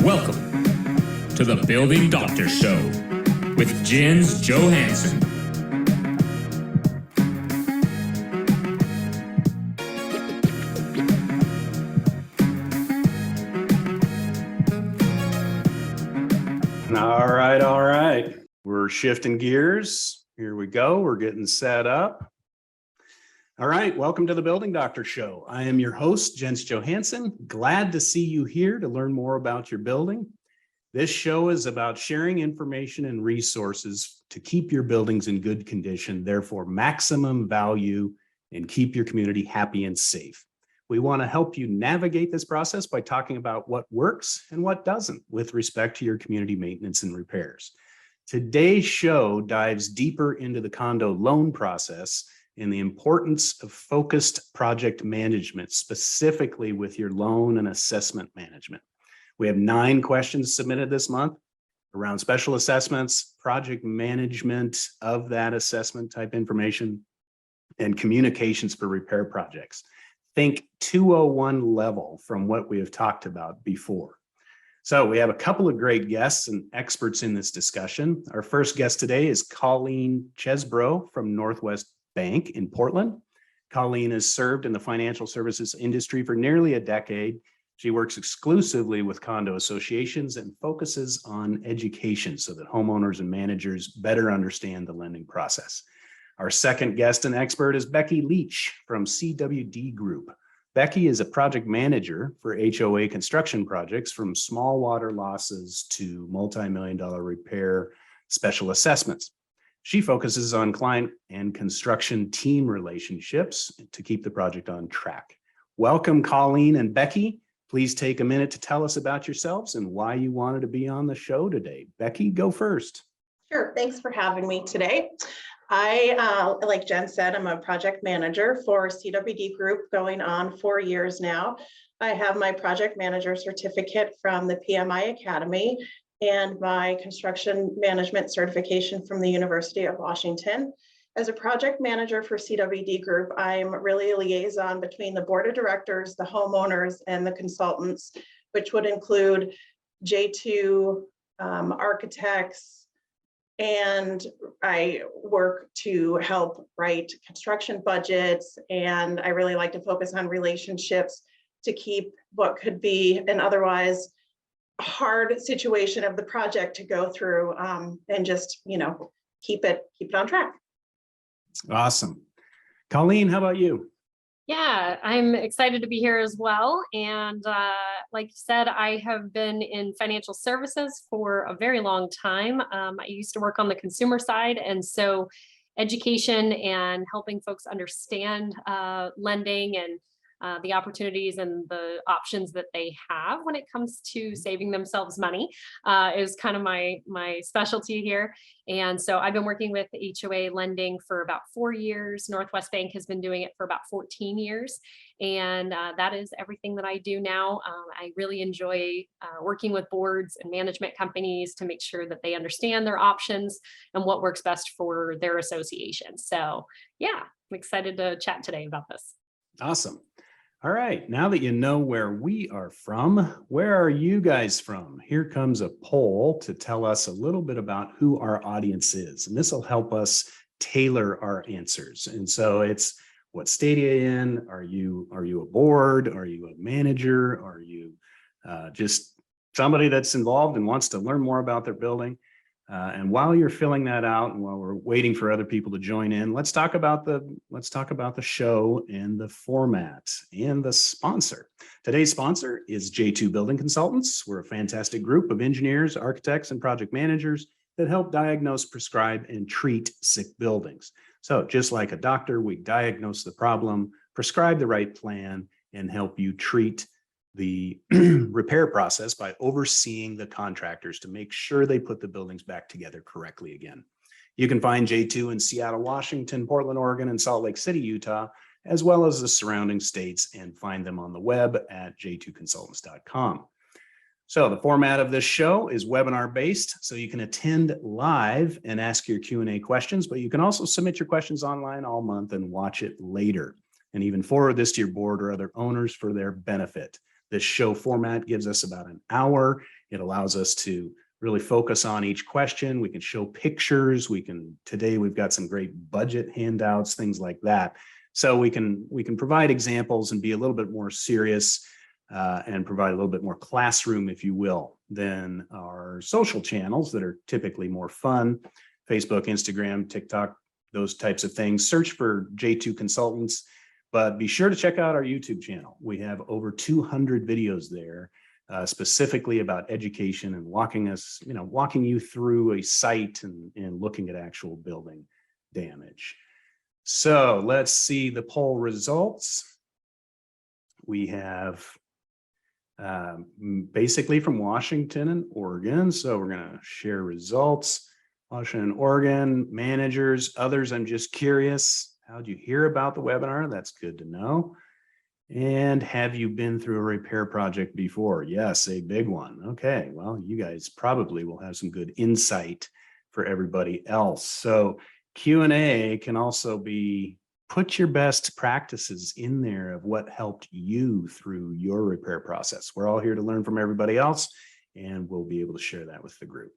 Welcome to the Building Doctor Show with Jens Johansson. All right. We're shifting gears. Here we go. We're getting set up. All right. Welcome to the Building Doctor Show. I am your host, Jens Johansson. Glad to see you here to learn more about your building. This show is about sharing information and resources to keep your buildings in good condition, therefore maximum value, and keep your community happy and safe. We want to help you navigate this process by talking about what works and what doesn't with respect to your community maintenance and repairs. Today's show dives deeper into the condo loan process and the importance of focused project management, specifically with your loan and assessment management. We have 9 questions submitted this month around special assessments, project management of that assessment type information, and communications for repair projects. Think 201 level from what we have talked about before. So we have a couple of great guests and experts in this discussion. Our first guest today is Colleen Chesbrough from Northwest Bank in Portland. Colleen has served in the financial services industry for nearly a decade. She works exclusively with condo associations and focuses on education so that homeowners and managers better understand the lending process. Our second guest and expert is Becky Leach from CWD Group. Becky is a project manager for HOA construction projects, from small water losses to multi-million-dollar repair special assessments. She focuses on client and construction team relationships to keep the project on track. Welcome, Colleen and Becky. Please take a minute to tell us about yourselves and why you wanted to be on the show today. Becky, go first. Sure. Thanks for having me today. Like Jen said, I'm a project manager for CWD Group going on 4 years now. I have my project manager certificate from the PMI Academy and my construction management certification from the University of Washington. As a project manager for CWD Group, I'm really a liaison between the board of directors, the homeowners, and the consultants, which would include J2 architects, and I work to help write construction budgets, and I really like to focus on relationships to keep what could be an otherwise hard situation of the project to go through, and just, keep it on track. Awesome. Colleen, how about you? Yeah, I'm excited to be here as well. And like you said, I have been in financial services for a very long time. I used to work on the consumer side. And so education and helping folks understand lending and the opportunities and the options that they have when it comes to saving themselves money is kind of my specialty here. And so I've been working with HOA lending for about 4 years. Northwest Bank has been doing it for about 14 years. And that is everything that I do now. I really enjoy working with boards and management companies to make sure that they understand their options and what works best for their association. So yeah, I'm excited to chat today about this. Awesome. All right, now that you know where we are from, where are you guys from? Here comes a poll to tell us a little bit about who our audience is, and this will help us tailor our answers. And so it's, what state are you in? Are you a board? Are you a manager? Are you just somebody that's involved and wants to learn more about their building? And while you're filling that out, and while we're waiting for other people to join in, let's talk about the show and the format and the sponsor. Today's sponsor is J2 Building Consultants. We're a fantastic group of engineers, architects, and project managers that help diagnose, prescribe, and treat sick buildings. So just like a doctor, we diagnose the problem, prescribe the right plan, and help you treat the repair process by overseeing the contractors to make sure they put the buildings back together correctly again. You can find J2 in Seattle, Washington, Portland, Oregon, and Salt Lake City, Utah, as well as the surrounding states, and find them on the web at j2consultants.com. So the format of this show is webinar based, so you can attend live and ask your Q&A questions, but you can also submit your questions online all month and watch it later, and even forward this to your board or other owners for their benefit. This show format gives us about an hour. It allows us to really focus on each question. We can show pictures. Today we've got some great budget handouts, things like that. So we can provide examples and be a little bit more serious and provide a little bit more classroom, if you will, than our social channels that are typically more fun. Facebook, Instagram, TikTok, those types of things. Search for J2 Consultants, but be sure to check out our YouTube channel. We have over 200 videos there, specifically about education and walking you through a site and looking at actual building damage. So let's see the poll results. We have basically from Washington and Oregon. So we're going to share results. Washington, Oregon, managers, others. I'm just curious, how'd you hear about the webinar? That's good to know. And have you been through a repair project before? Yes, a big one. Okay, well, you guys probably will have some good insight for everybody else. So Q&A can also be put your best practices in there of what helped you through your repair process. We're all here to learn from everybody else, and we'll be able to share that with the group.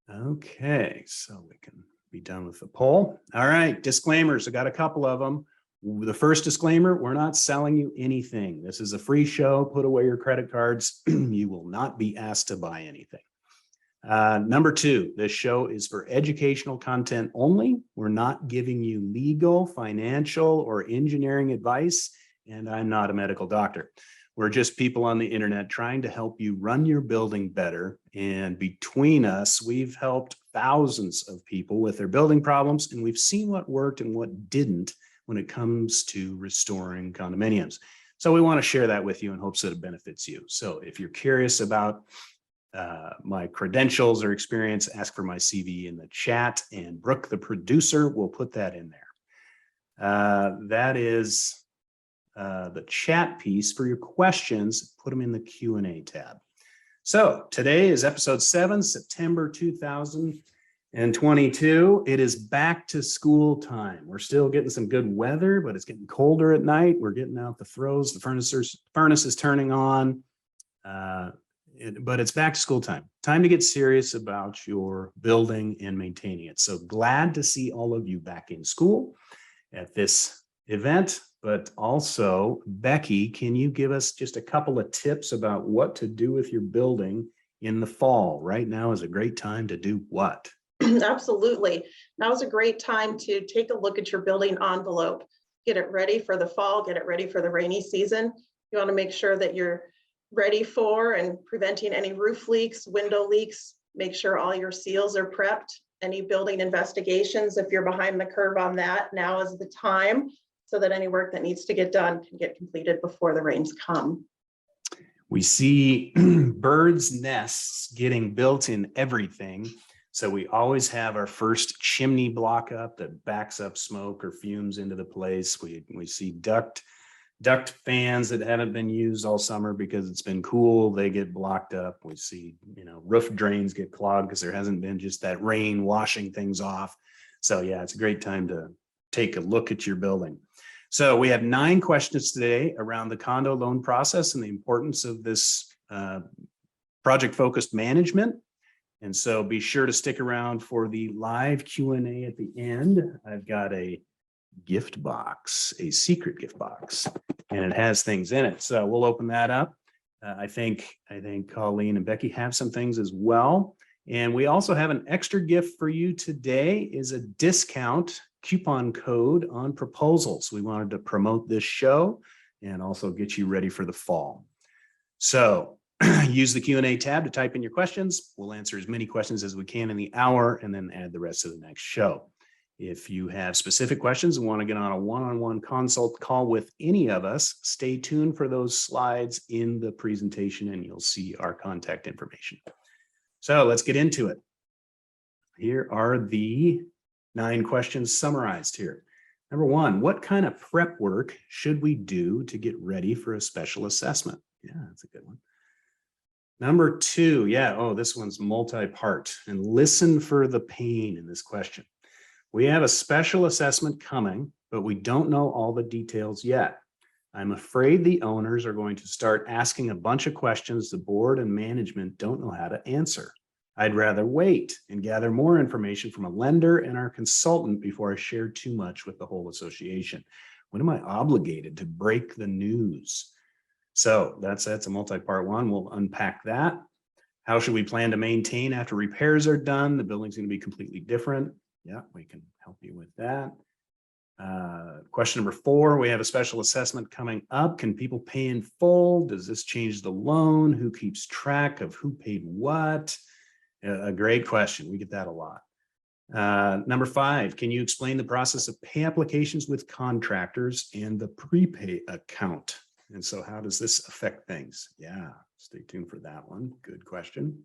Okay, so we can be done with the poll. All right, disclaimers. I got a couple of them. The first disclaimer, we're not selling you anything. This is a free show. Put away your credit cards. You will not be asked to buy anything. Number two, this show is for educational content only. We're not giving you legal, financial, or engineering advice, and I'm not a medical doctor. We're just people on the internet trying to help you run your building better. And between us, we've helped thousands of people with their building problems, and we've seen what worked and what didn't when it comes to restoring condominiums. So we want to share that with you in hopes that it benefits you. So if you're curious about my credentials or experience, ask for my CV in the chat, and Brooke, the producer, will put that in there. That is the chat piece. For your questions, put them in the Q&A tab. So today is episode 7, September 2022. It is back to school time. We're still getting some good weather, but it's getting colder at night. We're getting out the throws. The furnace is turning on. But it's back to school time. Time to get serious about your building and maintaining it. So glad to see all of you back in school at this event. But also, Becky, can you give us just a couple of tips about what to do with your building in the fall? Right now is a great time to do what? Absolutely. Now is a great time to take a look at your building envelope. Get it ready for the fall, get it ready for the rainy season. You want to make sure that you're ready for and preventing any roof leaks, window leaks. Make sure all your seals are prepped. Any building investigations, if you're behind the curve on that, now is the time, so that any work that needs to get done can get completed before the rains come. We see birds' nests getting built in everything. So we always have our first chimney block up that backs up smoke or fumes into the place. We see duct fans that haven't been used all summer because it's been cool. They get blocked up. We see, roof drains get clogged because there hasn't been just that rain washing things off. So yeah, it's a great time to take a look at your building. So we have 9 questions today around the condo loan process and the importance of this project-focused management. And so be sure to stick around for the live Q&A at the end. I've got a gift box, a secret gift box, and it has things in it. So we'll open that up. I think Colleen and Becky have some things as well. And we also have an extra gift for you today, is a discount coupon code on proposals. We wanted to promote this show and also get you ready for the fall. So use the Q&A tab to type in your questions. We'll answer as many questions as we can in the hour and then add the rest of the next show. If you have specific questions and want to get on a one-on-one consult call with any of us, stay tuned for those slides in the presentation and you'll see our contact information. So let's get into it. Here are the 9 questions summarized here. Number 1, what kind of prep work should we do to get ready for a special assessment? Yeah, that's a good one. Number 2, this one's multi-part, and listen for the pain in this question. We have a special assessment coming, but we don't know all the details yet. I'm afraid the owners are going to start asking a bunch of questions the board and management don't know how to answer. I'd rather wait and gather more information from a lender and our consultant before I share too much with the whole association. When am I obligated to break the news? So that's a multi-part one. We'll unpack that. How should we plan to maintain after repairs are done? The building's going to be completely different. Yeah, we can help you with that. Question number 4, we have a special assessment coming up. Can people pay in full? Does this change the loan? Who keeps track of who paid what? A great question. We get that a lot. Number 5, can you explain the process of pay applications with contractors and the prepay account? And so how does this affect things? Yeah, stay tuned for that one. Good question.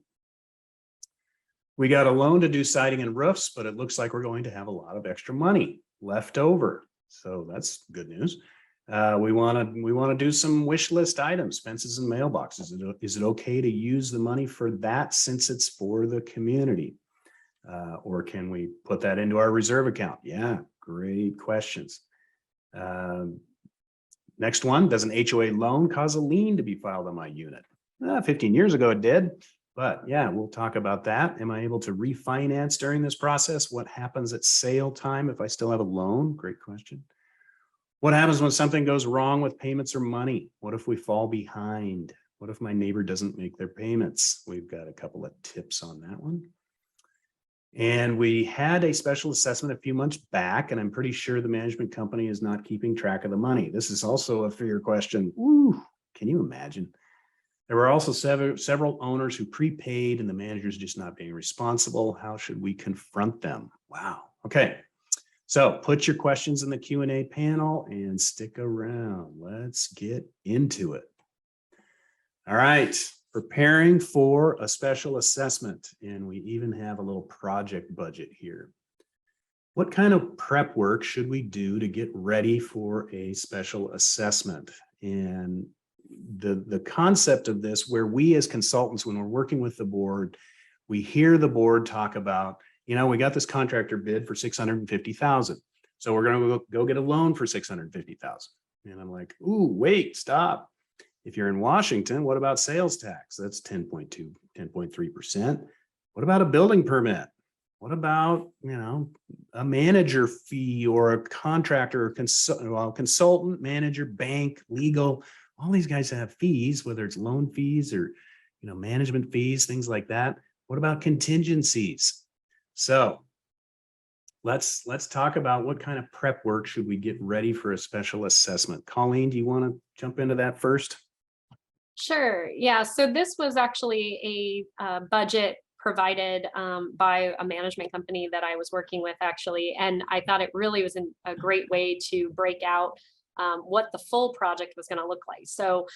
We got a loan to do siding and roofs, but it looks like we're going to have a lot of extra money left over. So that's good news. We want to do some wish list items, fences and mailboxes. Is it okay to use the money for that since it's for the community? Or can we put that into our reserve account? Yeah, great questions. Next one, does an HOA loan cause a lien to be filed on my unit? 15 years ago it did, but yeah, we'll talk about that. Am I able to refinance during this process? What happens at sale time if I still have a loan? Great question. What happens when something goes wrong with payments or money? What if we fall behind? What if my neighbor doesn't make their payments? We've got a couple of tips on that one. And we had a special assessment a few months back, and I'm pretty sure the management company is not keeping track of the money. This is also a fair question. Ooh, can you imagine? There were also several owners who prepaid and the manager's just not being responsible. How should we confront them? Wow. Okay. So put your questions in the Q&A panel and stick around. Let's get into it. All right. Preparing for a special assessment, and we even have a little project budget here. What kind of prep work should we do to get ready for a special assessment? And the concept of this, where we as consultants, when we're working with the board, we hear the board talk about, you know, we got this contractor bid for $650,000. So we're going to go get a loan for $650,000. And I'm like, ooh, wait, stop. If you're in Washington, what about sales tax? That's 10.2, 10.3%. What about a building permit? What about, you know, a manager fee or a contractor or consultant, manager, bank, legal? All these guys have fees, whether it's loan fees or, you know, management fees, things like that. What about contingencies? So let's talk about what kind of prep work should we get ready for a special assessment. Colleen, do you want to jump into that first? Sure. Yeah. So this was actually a budget provided by a management company that I was working with, actually. And I thought it really was a great way to break out what the full project was going to look like. So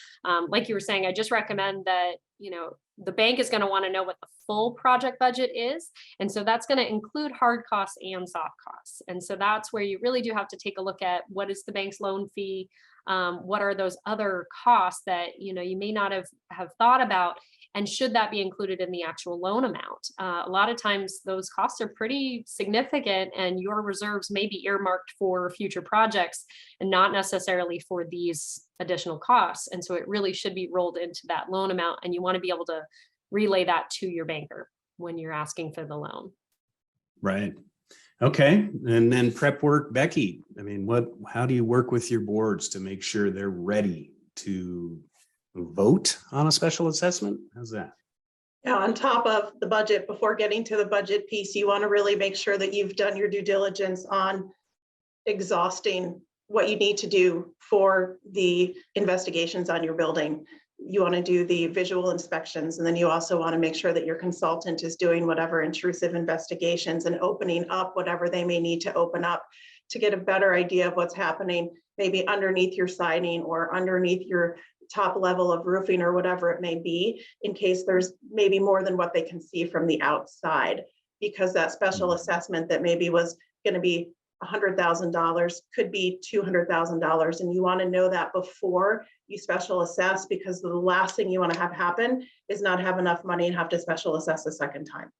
like you were saying, I just recommend that, you know, the bank is going to want to know what the full project budget is. And so that's going to include hard costs and soft costs. And so that's where you really do have to take a look at what is the bank's loan fee? What are those other costs that, you know, you may not have thought about? And should that be included in the actual loan amount? A lot of times those costs are pretty significant and your reserves may be earmarked for future projects and not necessarily for these additional costs. And so it really should be rolled into that loan amount, and you want to be able to relay that to your banker when you're asking for the loan. Right. Okay. And then prep work, Becky. I mean, how do you work with your boards to make sure they're ready to vote on a special assessment? How's that? Yeah, on top of the budget, before getting to the budget piece, you want to really make sure that you've done your due diligence on exhausting what you need to do for the investigations on your building. You want to do the visual inspections, and then you also want to make sure that your consultant is doing whatever intrusive investigations and opening up whatever they may need to open up to get a better idea of what's happening, maybe underneath your siding or underneath your top level of roofing or whatever it may be, in case there's maybe more than what they can see from the outside, because that special assessment that maybe was going to be $100,000 could be $200,000. And you want to know that before you special assess, because the last thing you want to have happen is not have enough money and have to special assess a second time.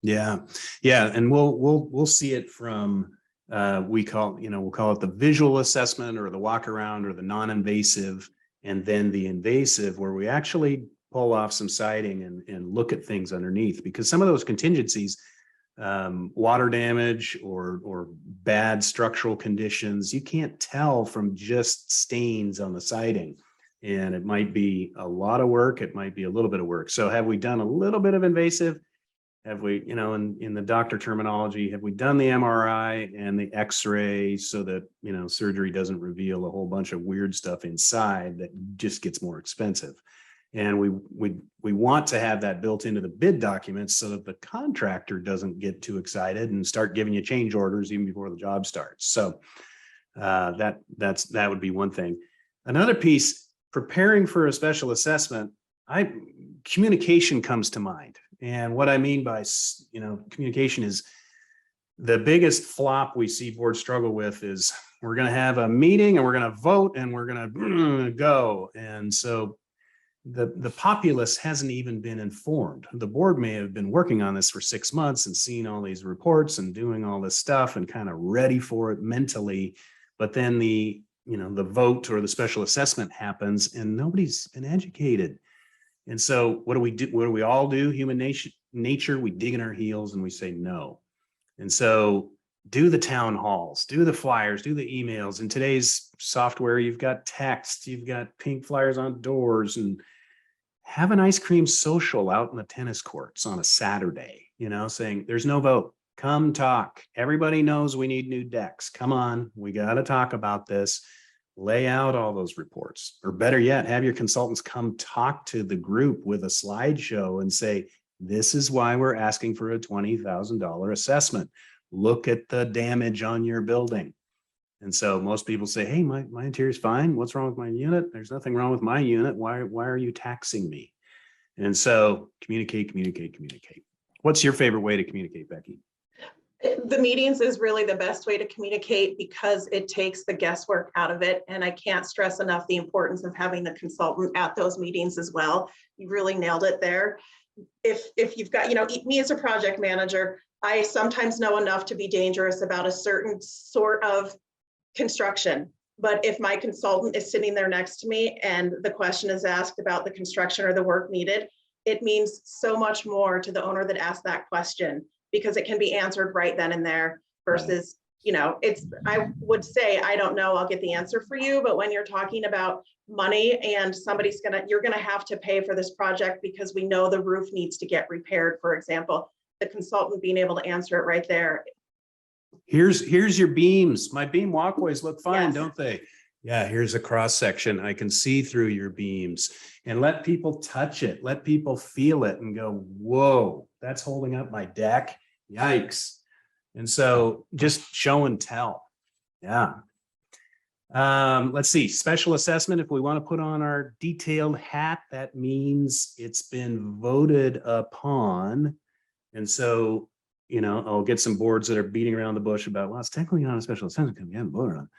Yeah. Yeah. And we'll see it from we'll call it the visual assessment or the walk around or the non-invasive, and then the invasive, where we actually pull off some siding and look at things underneath, because some of those contingencies, water damage or bad structural conditions, you can't tell from just stains on the siding. And it might be a lot of work. It might be a little bit of work. So have we done a little bit of invasive? Have we, in the doctor terminology, have we done the MRI and the X-ray so that, surgery doesn't reveal a whole bunch of weird stuff inside that just gets more expensive? And we want to have that built into the bid documents so that the contractor doesn't get too excited and start giving you change orders even before the job starts. So that would be one thing. Another piece, preparing for a special assessment, communication comes to mind. And what I mean by, communication is the biggest flop we see boards struggle with is we're going to have a meeting and we're going to vote and we're going to go. And so the populace hasn't even been informed. The board may have been working on this for 6 months and seen all these reports and doing all this stuff and kind of ready for it mentally. But then the vote or the special assessment happens and nobody's been educated. And so what do we do? What do we all do? Human nature, we dig in our heels and we say no. And so do the town halls, do the flyers, do the emails. In today's software, you've got text, you've got pink flyers on doors, and have an ice cream social out in the tennis courts on a Saturday, saying there's no vote. Come talk. Everybody knows we need new decks. Come on, we got to talk about this. Lay out all those reports, or better yet, have your consultants come talk to the group with a slideshow and say, this is why we're asking for a $20,000 assessment. Look at the damage on your building. And so most people say, hey, my interior is fine. What's wrong with my unit? There's nothing wrong with my unit. Why are you taxing me? And so communicate. What's your favorite way to communicate, Becky? The meetings is really the best way to communicate because it takes the guesswork out of it. And I can't stress enough the importance of having the consultant at those meetings as well. You really nailed it there. If you've got, me as a project manager, I sometimes know enough to be dangerous about a certain sort of construction. But if my consultant is sitting there next to me and the question is asked about the construction or the work needed, it means so much more to the owner that asked that question, because it can be answered right then and there versus, I would say, I don't know, I'll get the answer for you. But when you're talking about money and you're going to have to pay for this project because we know the roof needs to get repaired, for example, the consultant being able to answer it right there. Here's your beams. My beam walkways look fine, Yes. Don't they? Yeah, here's a cross section. I can see through your beams, and let people touch it. Let people feel it and go, whoa, that's holding up my deck. Yikes. And so just show and tell. Yeah. Let's see, special assessment. If we want to put on our detailed hat, that means it's been voted upon. And so, I'll get some boards that are beating around the bush about, well, it's technically not a special assessment because we haven't voted on it.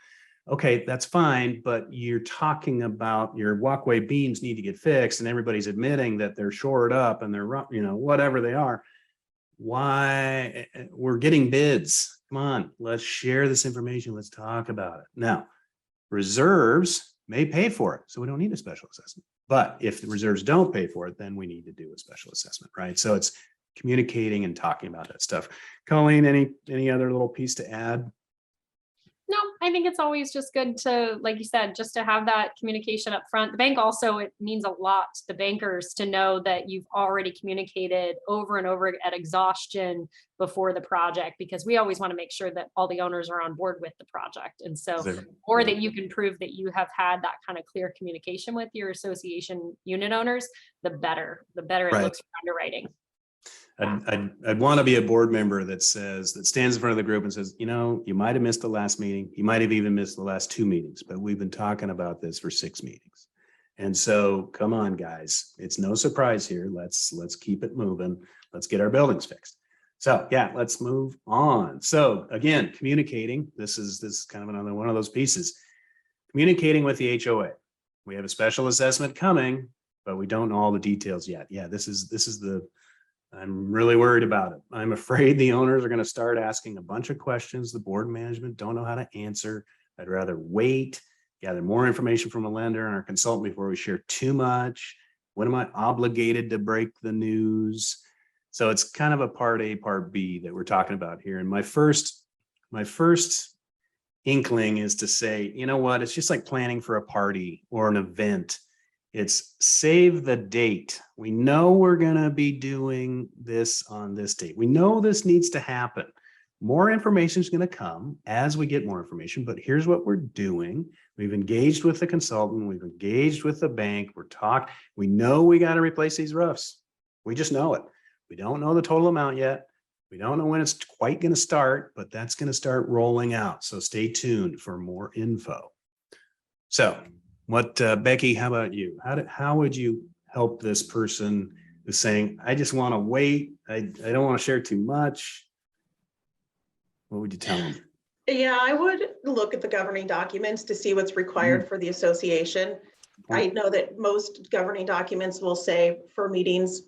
Okay, that's fine, but you're talking about your walkway beams need to get fixed and everybody's admitting that they're shored up and they're, whatever they are. Why? We're getting bids. Come on, let's share this information. Let's talk about it. Now, reserves may pay for it, so we don't need a special assessment. But if the reserves don't pay for it, then we need to do a special assessment, right? So it's communicating and talking about that stuff. Colleen, any other little piece to add? No, I think it's always just good to, like you said, just to have that communication up front. The bank also, it means a lot to the bankers to know that you've already communicated over and over at exhaustion before the project, because we always want to make sure that all the owners are on board with the project. And so, or that you can prove that you have had that kind of clear communication with your association unit owners, the better it looks for underwriting. I'd want to be a board member that stands in front of the group and says, you might have missed the last meeting. You might have even missed the last 2 meetings, but we've been talking about this for 6 meetings. And so come on, guys, it's no surprise here. Let's keep it moving. Let's get our buildings fixed. So yeah, let's move on. So again, communicating, this is kind of another one of those pieces. Communicating with the HOA. We have a special assessment coming, but we don't know all the details yet. Yeah, this is the I'm really worried about it. I'm afraid the owners are going to start asking a bunch of questions the board and management don't know how to answer. I'd rather wait, gather more information from a lender and our consultant before we share too much. When am I obligated to break the news? So it's kind of a part A, part B that we're talking about here. And my first inkling is to say, you know what, it's just like planning for a party or an event. It's save the date. We know we're going to be doing this on this date. We know this needs to happen. More information is going to come as we get more information, but here's what we're doing. We've engaged with the consultant. We've engaged with the bank. We're talking. We know we got to replace these roofs. We just know it. We don't know the total amount yet. We don't know when it's quite going to start, but that's going to start rolling out. So stay tuned for more info. So what, Becky, how about you? How would you help this person who's saying, I just want to wait. I don't want to share too much. What would you tell them? Yeah, I would look at the governing documents to see what's required for the association. I know that most governing documents will say for meetings,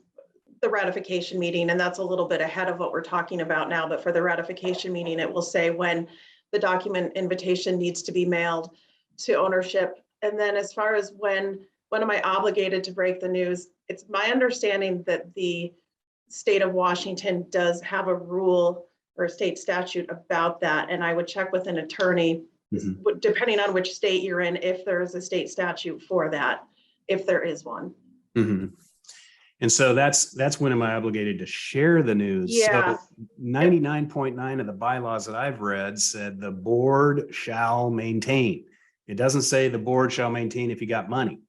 the ratification meeting, and that's a little bit ahead of what we're talking about now, but for the ratification meeting, it will say when the document invitation needs to be mailed to ownership. And then as far as when am I obligated to break the news, it's my understanding that the state of Washington does have a rule or a state statute about that. And I would check with an attorney, depending on which state you're in, if there is a state statute for that, if there is one. And so that's when am I obligated to share the news? Yeah. So 99.9 of the bylaws that I've read said the board shall maintain. It doesn't say the board shall maintain if you got money.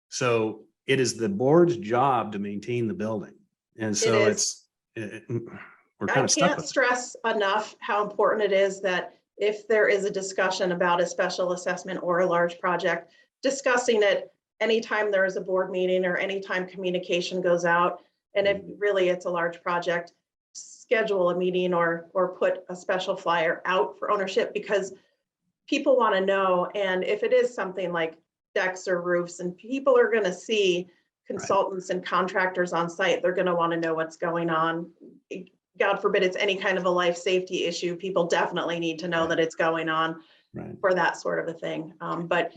So it is the board's job to maintain the building. And so we're kind of stuck. I can't stress enough how important it is that if there is a discussion about a special assessment or a large project, discussing it anytime there is a board meeting or anytime communication goes out. And if really it's a large project, schedule a meeting or put a special flyer out for ownership, because people want to know. And if it is something like decks or roofs and people are going to see consultants and contractors on site, they're going to want to know what's going on. God forbid it's any kind of a life safety issue. People definitely need to know that it's going on for that sort of a thing. But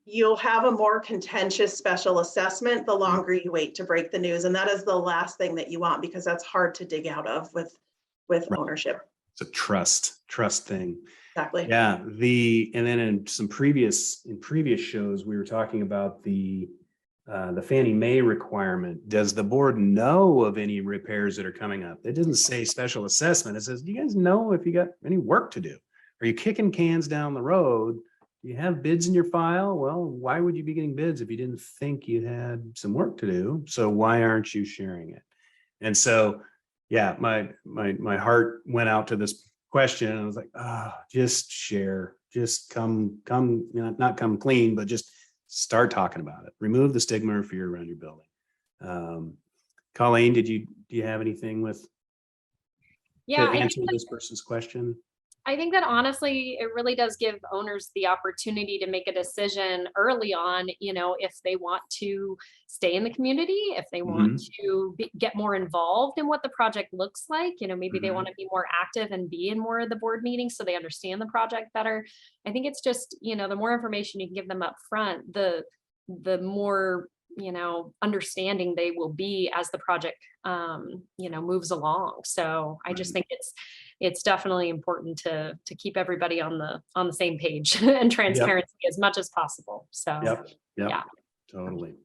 you'll have a more contentious special assessment the longer you wait to break the news. And that is the last thing that you want, because that's hard to dig out of with ownership. It's a trust thing. Exactly. Yeah. And then in previous shows, we were talking about the Fannie Mae requirement. Does the board know of any repairs that are coming up? It doesn't say special assessment. It says, do you guys know if you got any work to do? Are you kicking cans down the road? Do you have bids in your file? Well, why would you be getting bids if you didn't think you had some work to do? So why aren't you sharing it? And so, yeah, my heart went out to this question. And I was like, just share, just come, not come clean, but just start talking about it. Remove the stigma or fear around your building. Colleen, do you have anything to answer this person's question? I think that honestly, it really does give owners the opportunity to make a decision early on, if they want to stay in the community, if they want to get more involved in what the project looks like, maybe they want to be more active and be in more of the board meetings so they understand the project better. I think it's just, the more information you can give them up front, the more understanding they will be as the project, moves along. So I just think it's definitely important to keep everybody on the same page and transparency as much as possible. So Yep. Yeah, Totally.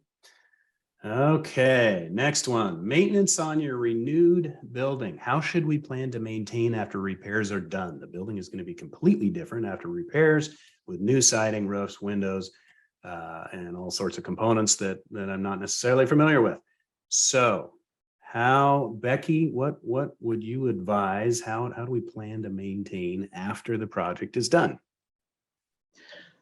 Okay, next one, maintenance on your renewed building. How should we plan to maintain after repairs are done? The building is going to be completely different after repairs, with new siding, roofs, windows, and all sorts of components that I'm not necessarily familiar with. So Becky, what would you advise? How do we plan to maintain after the project is done?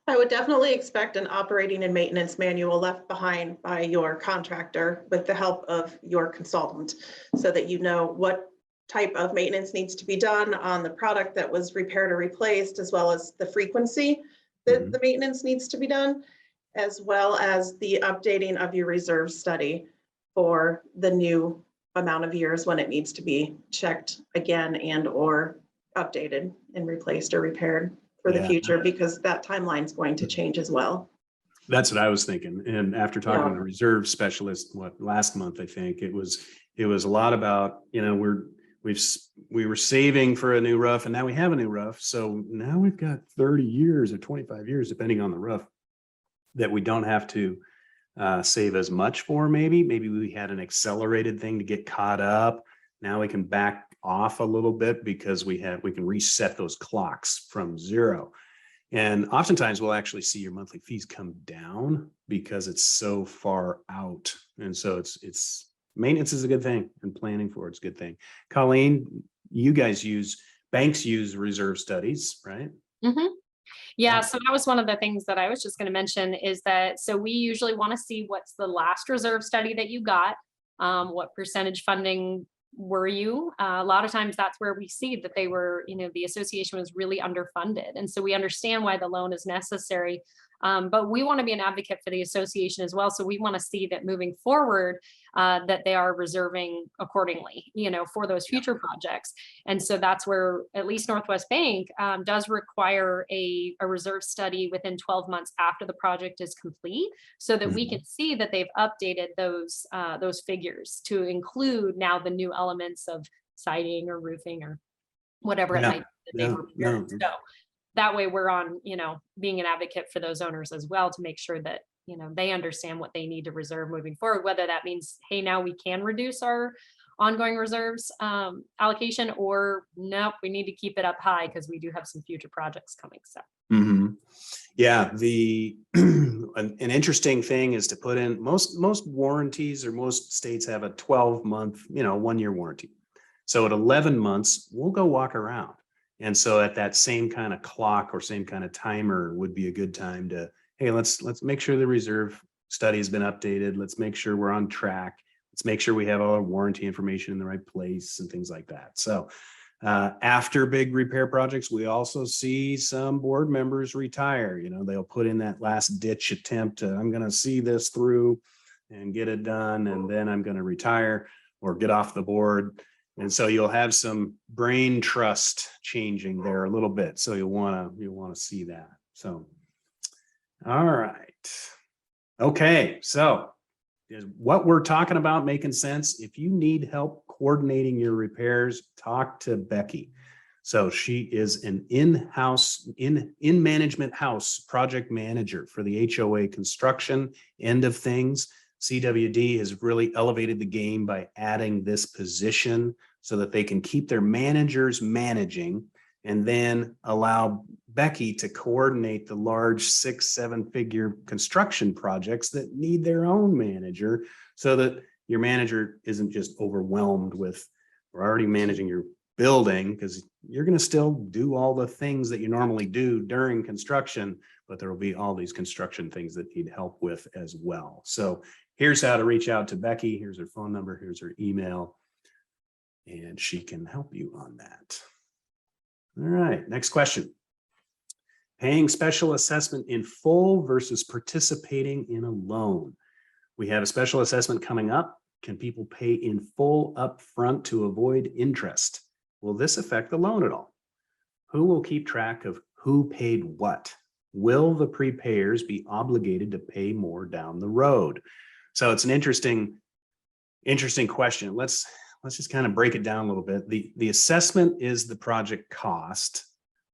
I would definitely expect an operating and maintenance manual left behind by your contractor with the help of your consultant, so that you know what type of maintenance needs to be done on the product that was repaired or replaced, as well as the frequency that the maintenance needs to be done, as well as the updating of your reserve study for the new amount of years when it needs to be checked again and or updated and replaced or repaired for the Yeah. future, because that timeline is going to change as well. That's what I was thinking. And after talking Yeah. to the reserve specialist, last month, I think it was a lot about, we were saving for a new roof and now we have a new roof. So now we've got 30 years or 25 years, depending on the roof, that we don't have to save as much for. Maybe we had an accelerated thing to get caught up. Now we can back off a little bit because we can reset those clocks from zero. And oftentimes we'll actually see your monthly fees come down because it's so far out. And so it's maintenance is a good thing and planning for it's a good thing. Colleen, you guys banks use reserve studies, right? Mhm. Yeah, Yeah. so that was one of the things that I was just going to mention is that, so we usually want to see what's the last reserve study that you got, what percentage funding were you? A lot of times that's where we see that they were, the association was really underfunded. And so we understand why the loan is necessary. But we want to be an advocate for the association as well. So we want to see that moving forward, that they are reserving accordingly, for those future projects. And so that's where at least Northwest Bank does require a reserve study within 12 months after the project is complete, so that we can see that they've updated those figures to include now the new elements of siding or roofing or whatever it might be that they were prepared. So that way we're on, being an advocate for those owners as well to make sure that, they understand what they need to reserve moving forward, whether that means, hey, now we can reduce our ongoing reserves allocation, or nope, we need to keep it up high because we do have some future projects coming. So. Yeah, an interesting thing is to put in most warranties, or most states have a 12-month, 1-year warranty. So at 11 months, we'll go walk around. And so at that same kind of clock or same kind of timer would be a good time to, hey, let's make sure the reserve study has been updated. Let's make sure we're on track. Let's make sure we have all our warranty information in the right place and things like that. So after big repair projects, we also see some board members retire. They'll put in that last ditch attempt to, I'm going to see this through and get it done, and then I'm going to retire or get off the board. And so you'll have some brain trust changing there a little bit. So you'll want to see that. So, all right. Okay. So is what we're talking about making sense? If you need help coordinating your repairs, talk to Becky. So she is an in-house, in management house project manager for the HOA construction end of things. CWD has really elevated the game by adding this position so that they can keep their managers managing and then allow Becky to coordinate the large 6-7 figure construction projects that need their own manager, so that your manager isn't just overwhelmed with, we're already managing your building, because you're going to still do all the things that you normally do during construction, but there will be all these construction things that need help with as well. So here's how to reach out to Becky. Here's her phone number. Here's her email, and she can help you on that. All right, next question. Paying special assessment in full versus participating in a loan. We have a special assessment coming up. Can people pay in full upfront to avoid interest? Will this affect the loan at all? Who will keep track of who paid what? Will the prepayers be obligated to pay more down the road? So it's an interesting question. Let's just kind of break it down a little bit. The assessment is the project cost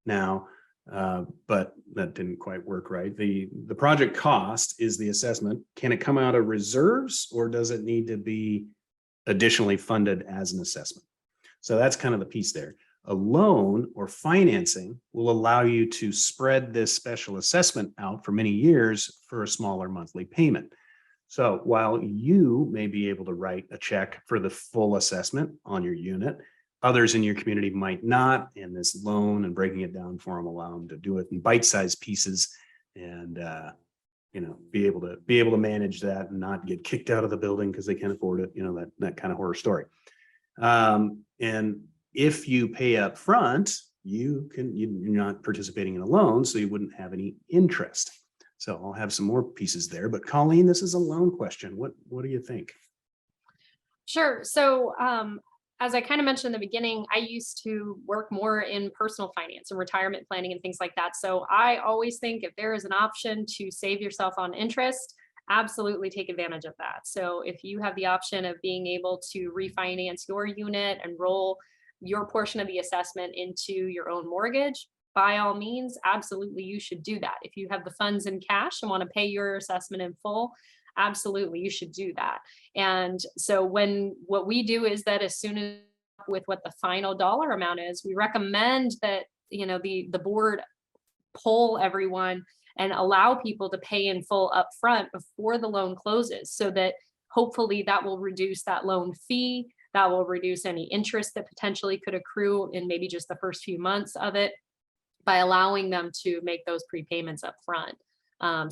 now, but that didn't quite work right. The project cost is the assessment. Can it come out of reserves, or does it need to be additionally funded as an assessment? So that's kind of the piece there. A loan or financing will allow you to spread this special assessment out for many years for a smaller monthly payment. So while you may be able to write a check for the full assessment on your unit, others in your community might not, and this loan and breaking it down for them allow them to do it in bite-sized pieces and be able to manage that and not get kicked out of the building because they can't afford it, that kind of horror story. And if you pay up front, you're not participating in a loan, so you wouldn't have any interest. So I'll have some more pieces there, but Colleen, this is a loan question. What do you think? Sure. So, as I kind of mentioned in the beginning, I used to work more in personal finance and retirement planning and things like that. So I always think if there is an option to save yourself on interest, absolutely take advantage of that. So if you have the option of being able to refinance your unit and roll your portion of the assessment into your own mortgage, by all means, absolutely, you should do that. If you have the funds in cash and want to pay your assessment in full, absolutely, you should do that. And so what we do is that as soon as with what the final dollar amount is, we recommend that, the board poll everyone and allow people to pay in full upfront before the loan closes, so that hopefully that will reduce that loan fee, that will reduce any interest that potentially could accrue in maybe just the first few months of it, by allowing them to make those prepayments up front.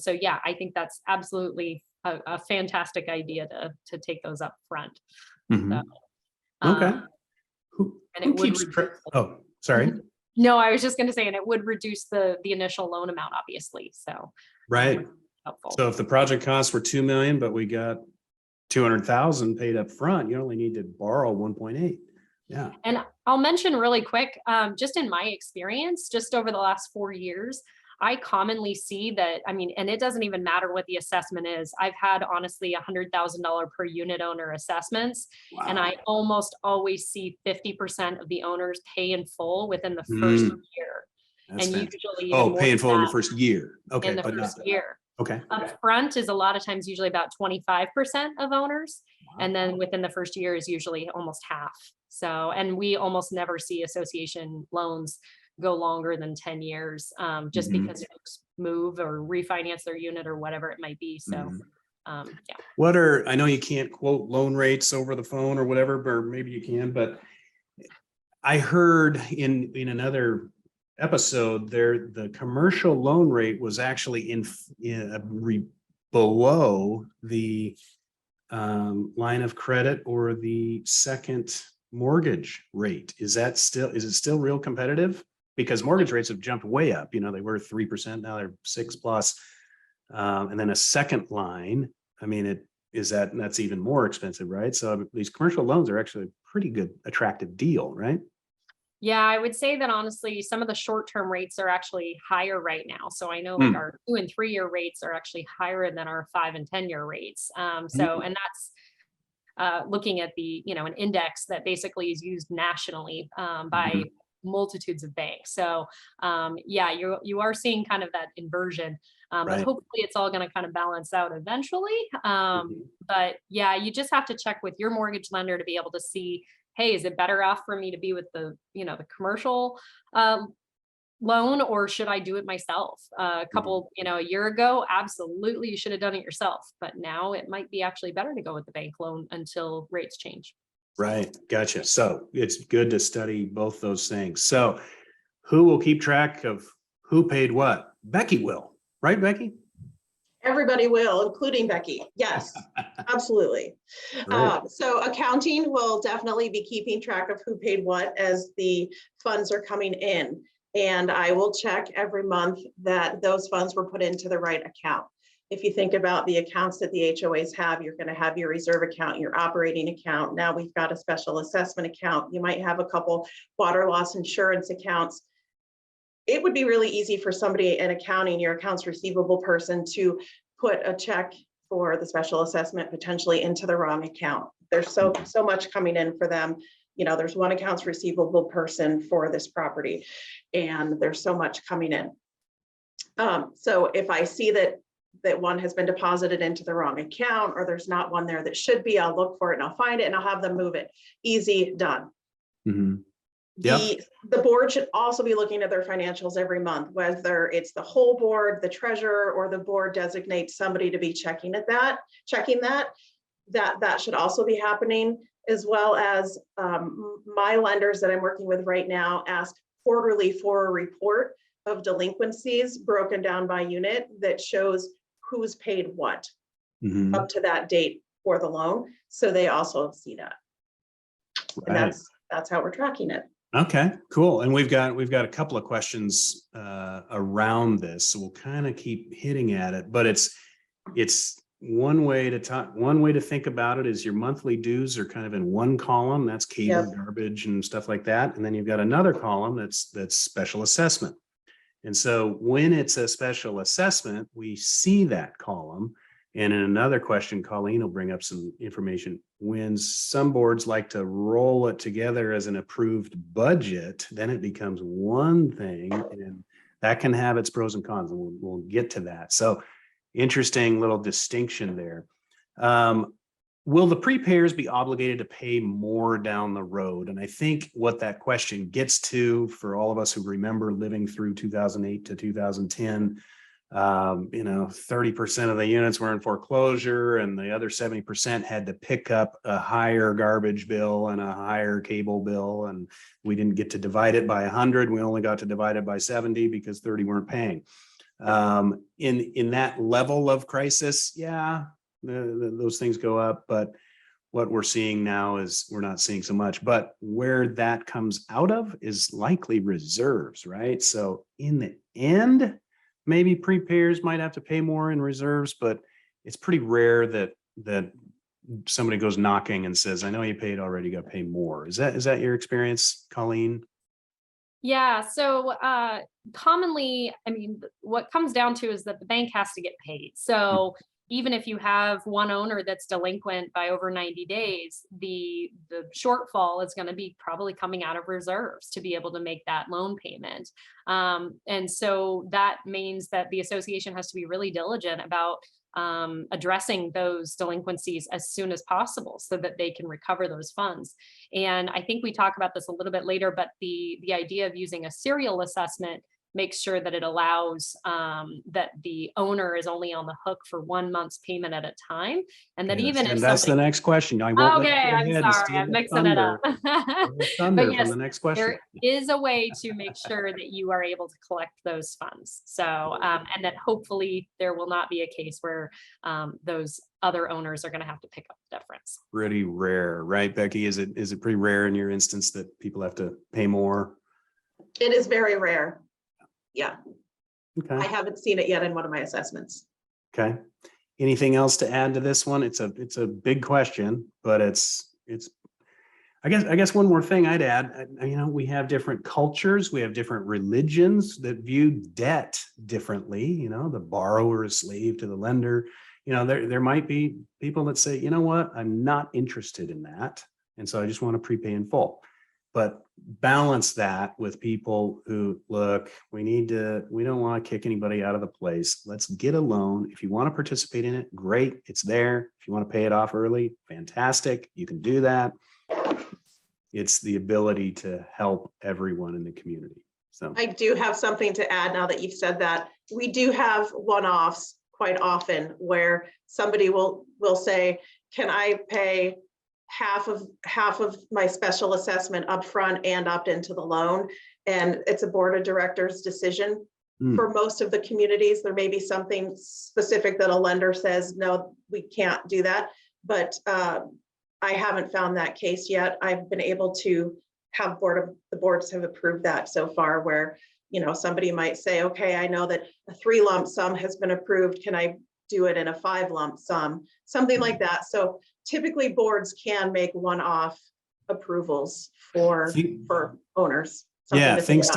So yeah, I think that's absolutely a fantastic idea to take those up front. Mhm. So, Okay. and Who it would keeps reduce oh, sorry. no, I was just going to say, and it would reduce the initial loan amount, obviously. So Right. helpful. So if the project costs were 2 million, but we got 200,000 paid up front, you only need to borrow 1.8. Yeah. And I'll mention really quick, just in my experience, just over the last 4 years, I commonly see that, and it doesn't even matter what the assessment is. I've had honestly $100,000 per unit owner assessments, and Wow. I almost always see 50% of the owners pay in full within the first year. That's And fantastic. usually even more Paying than full in the that first year. Okay, in the but not first year. okay. Upfront is a lot of times usually about 25% of owners. Wow. And then within the first year is usually almost half. So, and we almost never see association loans go longer than 10 years, just Mhm. because folks move or refinance their unit or whatever it might be. So, Mhm. yeah. I know you can't quote loan rates over the phone or whatever, or maybe you can, but I heard in another episode there, the commercial loan rate was actually below the line of credit or the second mortgage rate. Is it still real competitive? Because mortgage rates have jumped way up. They were 3%, now they're 6+. And then a second line, that's even more expensive, right? So these commercial loans are actually a pretty good, attractive deal, right? Yeah, I would say that honestly, some of the short-term rates are actually higher right now. So I know like our 2 and 3 year rates are actually higher than our 5 and 10 year rates. And that's looking at an index that basically is used nationally by multitudes of banks. So yeah, you are seeing kind of that inversion, but Right. hopefully it's all going to kind of balance out eventually. But yeah, you just have to check with your mortgage lender to be able to see, hey, is it better off for me to be with the commercial loan, or should I do it myself? A year ago, absolutely, you should have done it yourself. But now it might be actually better to go with the bank loan until rates change. Right. Gotcha. So it's good to study both those things. So who will keep track of who paid what? Becky will, right, Becky? Everybody will, including Becky. Yes, absolutely. So accounting will definitely be keeping track of who paid what as the funds are coming in. And I will check every month that those funds were put into the right account. If you think about the accounts that the HOAs have, you're going to have your reserve account, your operating account. Now we've got a special assessment account. You might have a couple water loss insurance accounts. It would be really easy for somebody in accounting, your accounts receivable person, to put a check for the special assessment potentially into the wrong account. There's so much coming in for them. There's one accounts receivable person for this property, and there's so much coming in. So if I see that one has been deposited into the wrong account, or there's not one there that should be, I'll look for it and I'll find it and I'll have them move it. Easy, done. The board should also be looking at their financials every month, whether it's the whole board, the treasurer, or the board designates somebody to be checking that should also be happening, as well as my lenders that I'm working with right now ask quarterly for a report of delinquencies broken down by unit that shows who's paid what up to that date for the loan. So they also see that. Right. And that's how we're tracking it. Okay, cool. And we've got a couple of questions around this, so we'll kind of keep hitting at it, but it's one way to think about it is your monthly dues are kind of in one column. That's cable, Yep. garbage and stuff like that. And then you've got another column that's special assessment. And so when it's a special assessment, we see that column. And in another question, Colleen will bring up some information. When some boards like to roll it together as an approved budget, then it becomes one thing, and that can have its pros and cons, and we'll get to that. So interesting little distinction there. Will the prepayers be obligated to pay more down the road? And I think what that question gets to, for all of us who remember living through 2008 to 2010, 30% of the units were in foreclosure, and the other 70% had to pick up a higher garbage bill and a higher cable bill. And we didn't get to divide it by 100. We only got to divide it by 70 because 30 weren't paying. In that level of crisis, yeah, those things go up, but what we're seeing now is we're not seeing so much. But where that comes out of is likely reserves, right? So in the end, maybe prepayers might have to pay more in reserves, but it's pretty rare that somebody goes knocking and says, "I know you paid already, you got to pay more." Is that your experience, Colleen? Yeah, so commonly, I mean, what comes down to is that the bank has to get paid. So even if you have one owner that's delinquent by over 90 days, the shortfall is going to be probably coming out of reserves to be able to make that loan payment. And so that means that the association has to be really diligent about addressing those delinquencies as soon as possible so that they can recover those funds. And I think we talk about this a little bit later, but the idea of using a serial assessment makes sure that it allows that the owner is only on the hook for 1 month's payment at a time. And that even if that's the next question. I won't let you okay, go I'm ahead and sorry, steal I'm the mixing it up. thunder But yes, from the next question. there is a way to make sure that you are able to collect those funds. So, and that hopefully there will not be a case where those other owners are going to have to pick up the difference. Pretty rare, right, Becky? Is it pretty rare in your instance that people have to pay more? It is very rare. Yeah, I Okay. haven't seen it yet in one of my assessments. Okay. Anything else to add to this one? It's a big question, but it's I guess one more thing I'd add, we have different cultures, we have different religions that view debt differently. The borrower is slave to the lender. There might be people that say, you know what, I'm not interested in that, and so I just want to prepay in full. But balance that with people who, look, we don't want to kick anybody out of the place. Let's get a loan. If you want to participate in it, great, it's there. If you want to pay it off early, fantastic, you can do that. It's the ability to help everyone in the community. So I do have something to add now that you've said that. We do have one-offs quite often where somebody will say, can I pay half of my special assessment upfront and opt into the loan? And it's a board of directors decision. For most of the communities, there may be something specific that a lender says, no, we can't do that. But I haven't found that case yet. I've been able to have the boards have approved that so far, where somebody might say, okay, I know that a 3 lump sum has been approved. Can I do it in a 5 lump sum? Something like that. So typically boards can make one-off approvals for owners. Yeah, things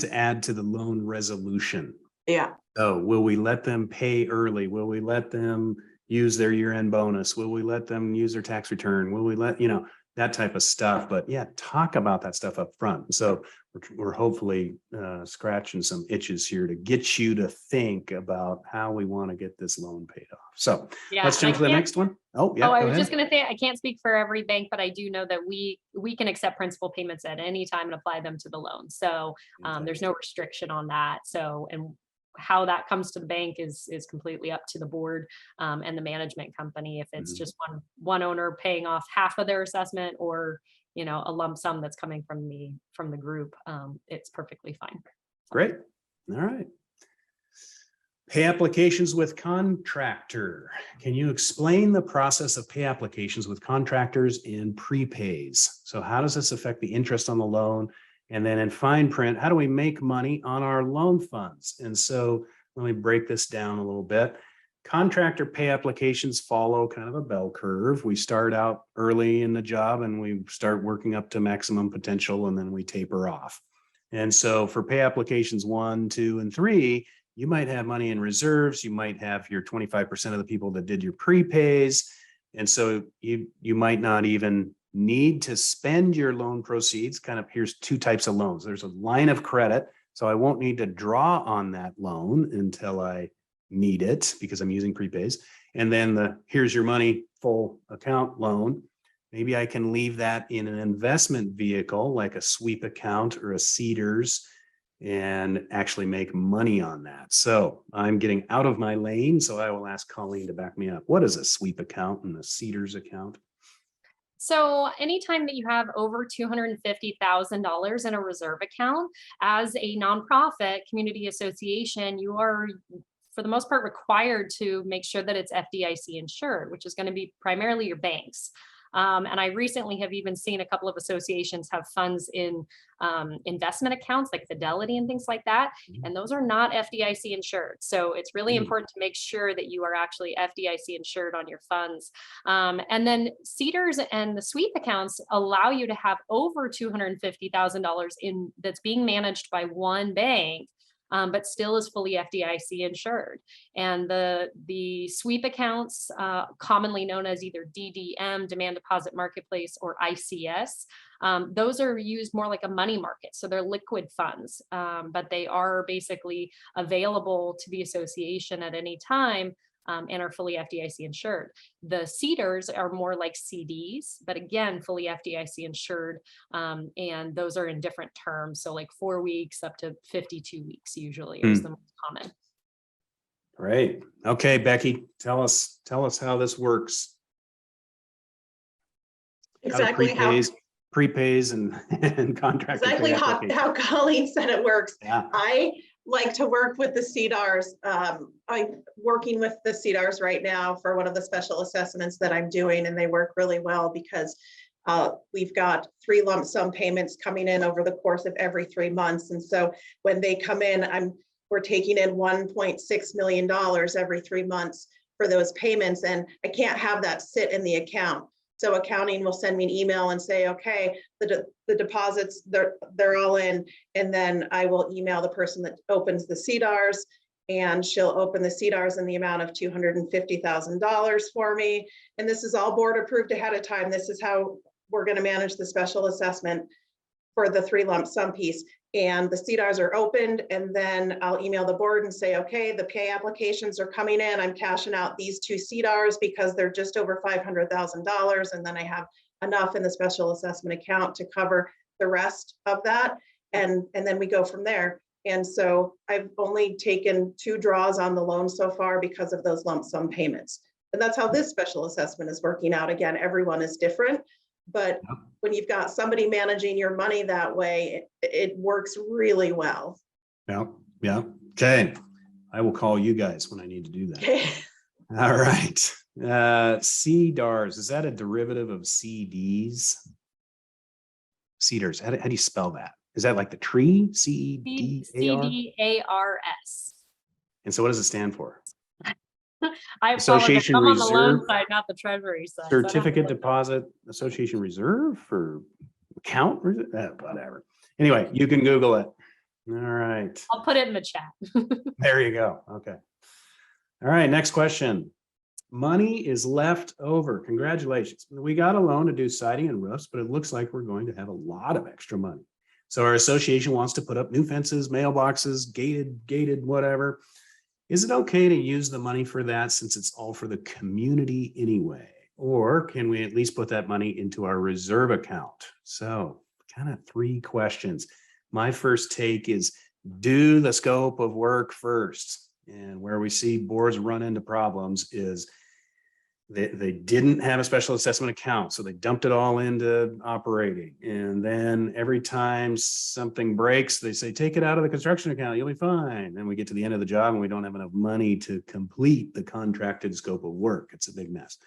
to add to the loan resolution. Yeah. Oh, will we let them pay early? Will we let them use their year-end bonus? Will we let them use their tax return? Will we let, that type of stuff? But yeah, talk about that stuff up front. So we're hopefully scratching some itches here to get you to think about how we want to get this loan paid off. So Yeah, let's jump to the next one. Oh, yeah. I was just going to say, I can't speak for every bank, but I do know that we can accept principal payments at any time and apply them to the loan. So there's no restriction on that. So, and how that comes to the bank is completely up to the board and the management company. If it's just one owner paying off half of their assessment, or a lump sum that's coming from the group, it's perfectly fine. Great. All right. Pay applications with contractor. Can you explain the process of pay applications with contractors and prepays? So how does this affect the interest on the loan? And then in fine print, how do we make money on our loan funds? And so let me break this down a little bit. Contractor pay applications follow kind of a bell curve. We start out early in the job and we start working up to maximum potential, and then we taper off. And so for pay applications 1, 2, and 3, you might have money in reserves. You might have your 25% of the people that did your prepays. And so you might not even need to spend your loan proceeds. Kind of, here's 2 types of loans. There's a line of credit. So I won't need to draw on that loan until I need it because I'm using prepays. And then the here's your money full account loan. Maybe I can leave that in an investment vehicle like a sweep account or a Cedars and actually make money on that. So I'm getting out of my lane. So I will ask Colleen to back me up. What is a sweep account and a Cedars account? So anytime that you have over $250,000 in a reserve account, as a nonprofit community association, you are, for the most part, required to make sure that it's FDIC insured, which is going to be primarily your banks. And I recently have even seen a couple of associations have funds in investment accounts like Fidelity and things like that. And those are not FDIC insured. So it's really important to make sure that you are actually FDIC insured on your funds. And then Cedars and the sweep accounts allow you to have over $250,000 in that's being managed by one bank. But still is fully FDIC insured. And the sweep accounts, commonly known as either DDM, Demand Deposit Marketplace, or ICS, those are used more like a money market. So they're liquid funds, but they are basically available to the association at any time. And are fully FDIC insured. The Cedars are more like CDs, but again, fully FDIC insured. And those are in different terms. So like 4 weeks up to 52 weeks usually is the most common. Great. Okay, Becky, tell us how this works. Exactly prepays and contract. Exactly how Colleen said it works. Yeah. I like to work with the CDARs. I'm working with the CDARs right now for one of the special assessments that I'm doing, and they work really well because we've got 3 lump sum payments coming in over the course of every 3 months. And so when they come in, we're taking in $1.6 million every 3 months for those payments, and I can't have that sit in the account. So accounting will send me an email and say, okay, the deposits, they're all in. And then I will email the person that opens the CDARs, and she'll open the CDARs in the amount of $250,000 for me. And this is all board approved ahead of time. This is how we're going to manage the special assessment for the 3 lump sum piece. And the CDARs are opened, and then I'll email the board and say, okay, the pay applications are coming in. I'm cashing out these 2 CDARs because they're just over $500,000. And then I have enough in the special assessment account to cover the rest of that. And then we go from there. And so I've only taken 2 draws on the loan so far because of those lump sum payments. And that's how this special assessment is working out. Again, everyone is different. But when you've got somebody managing your money that way, it works really well. Yeah. Okay. I will call you guys when I need to do that. Okay. All right. CDARS, is that a derivative of CDs? CDARS, how do you spell that? Is that like the tree? CDAR? CDARS. And so what does it stand for? I Association I'm on the loan Reserve, side, not the treasury side. Certificate Deposit Association Reserve or account, whatever. Anyway, you can Google it. All right. I'll put it in the chat. There you go. Okay. All right. Next question. Money is left over. Congratulations. We got a loan to do siding and roofs, but it looks like we're going to have a lot of extra money. So our association wants to put up new fences, mailboxes, gated, whatever. Is it okay to use the money for that since it's all for the community anyway? Or can we at least put that money into our reserve account? So kind of 3 questions. My first take is do the scope of work first. And where we see boards run into problems is they didn't have a special assessment account, so they dumped it all into operating. And then every time something breaks, they say, take it out of the construction account, you'll be fine. Then we get to the end of the job and we don't have enough money to complete the contracted scope of work. It's a big mess.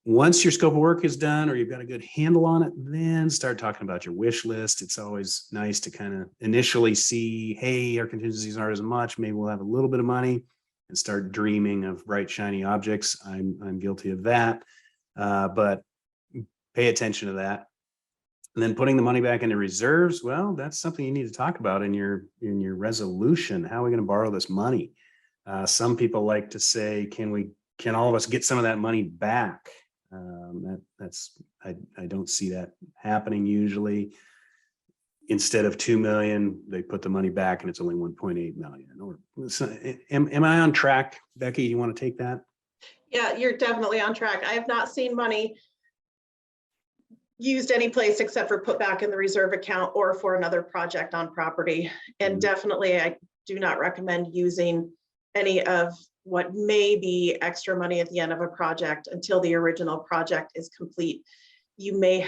Once your scope of work is done or you've got a good handle on it, then start talking about your wish list. It's always nice to kind of initially see, hey, our contingencies aren't as much. Maybe we'll have a little bit of money. and start dreaming of bright, shiny objects. I'm guilty of that. But pay attention to that. And then putting the money back into reserves, well, that's something you need to talk about in your resolution. How are we going to borrow this money? Some people like to say, can all of us get some of that money back? I don't see that happening usually. Instead of 2 million, they put the money back and it's only 1.8 million. Or am I on track? Becky, you want to take that? Yeah, you're definitely on track. I have not seen money used any place except for put back in the reserve account or for another project on property. And definitely, I do not recommend using any of what may be extra money at the end of a project until the original project is complete. You may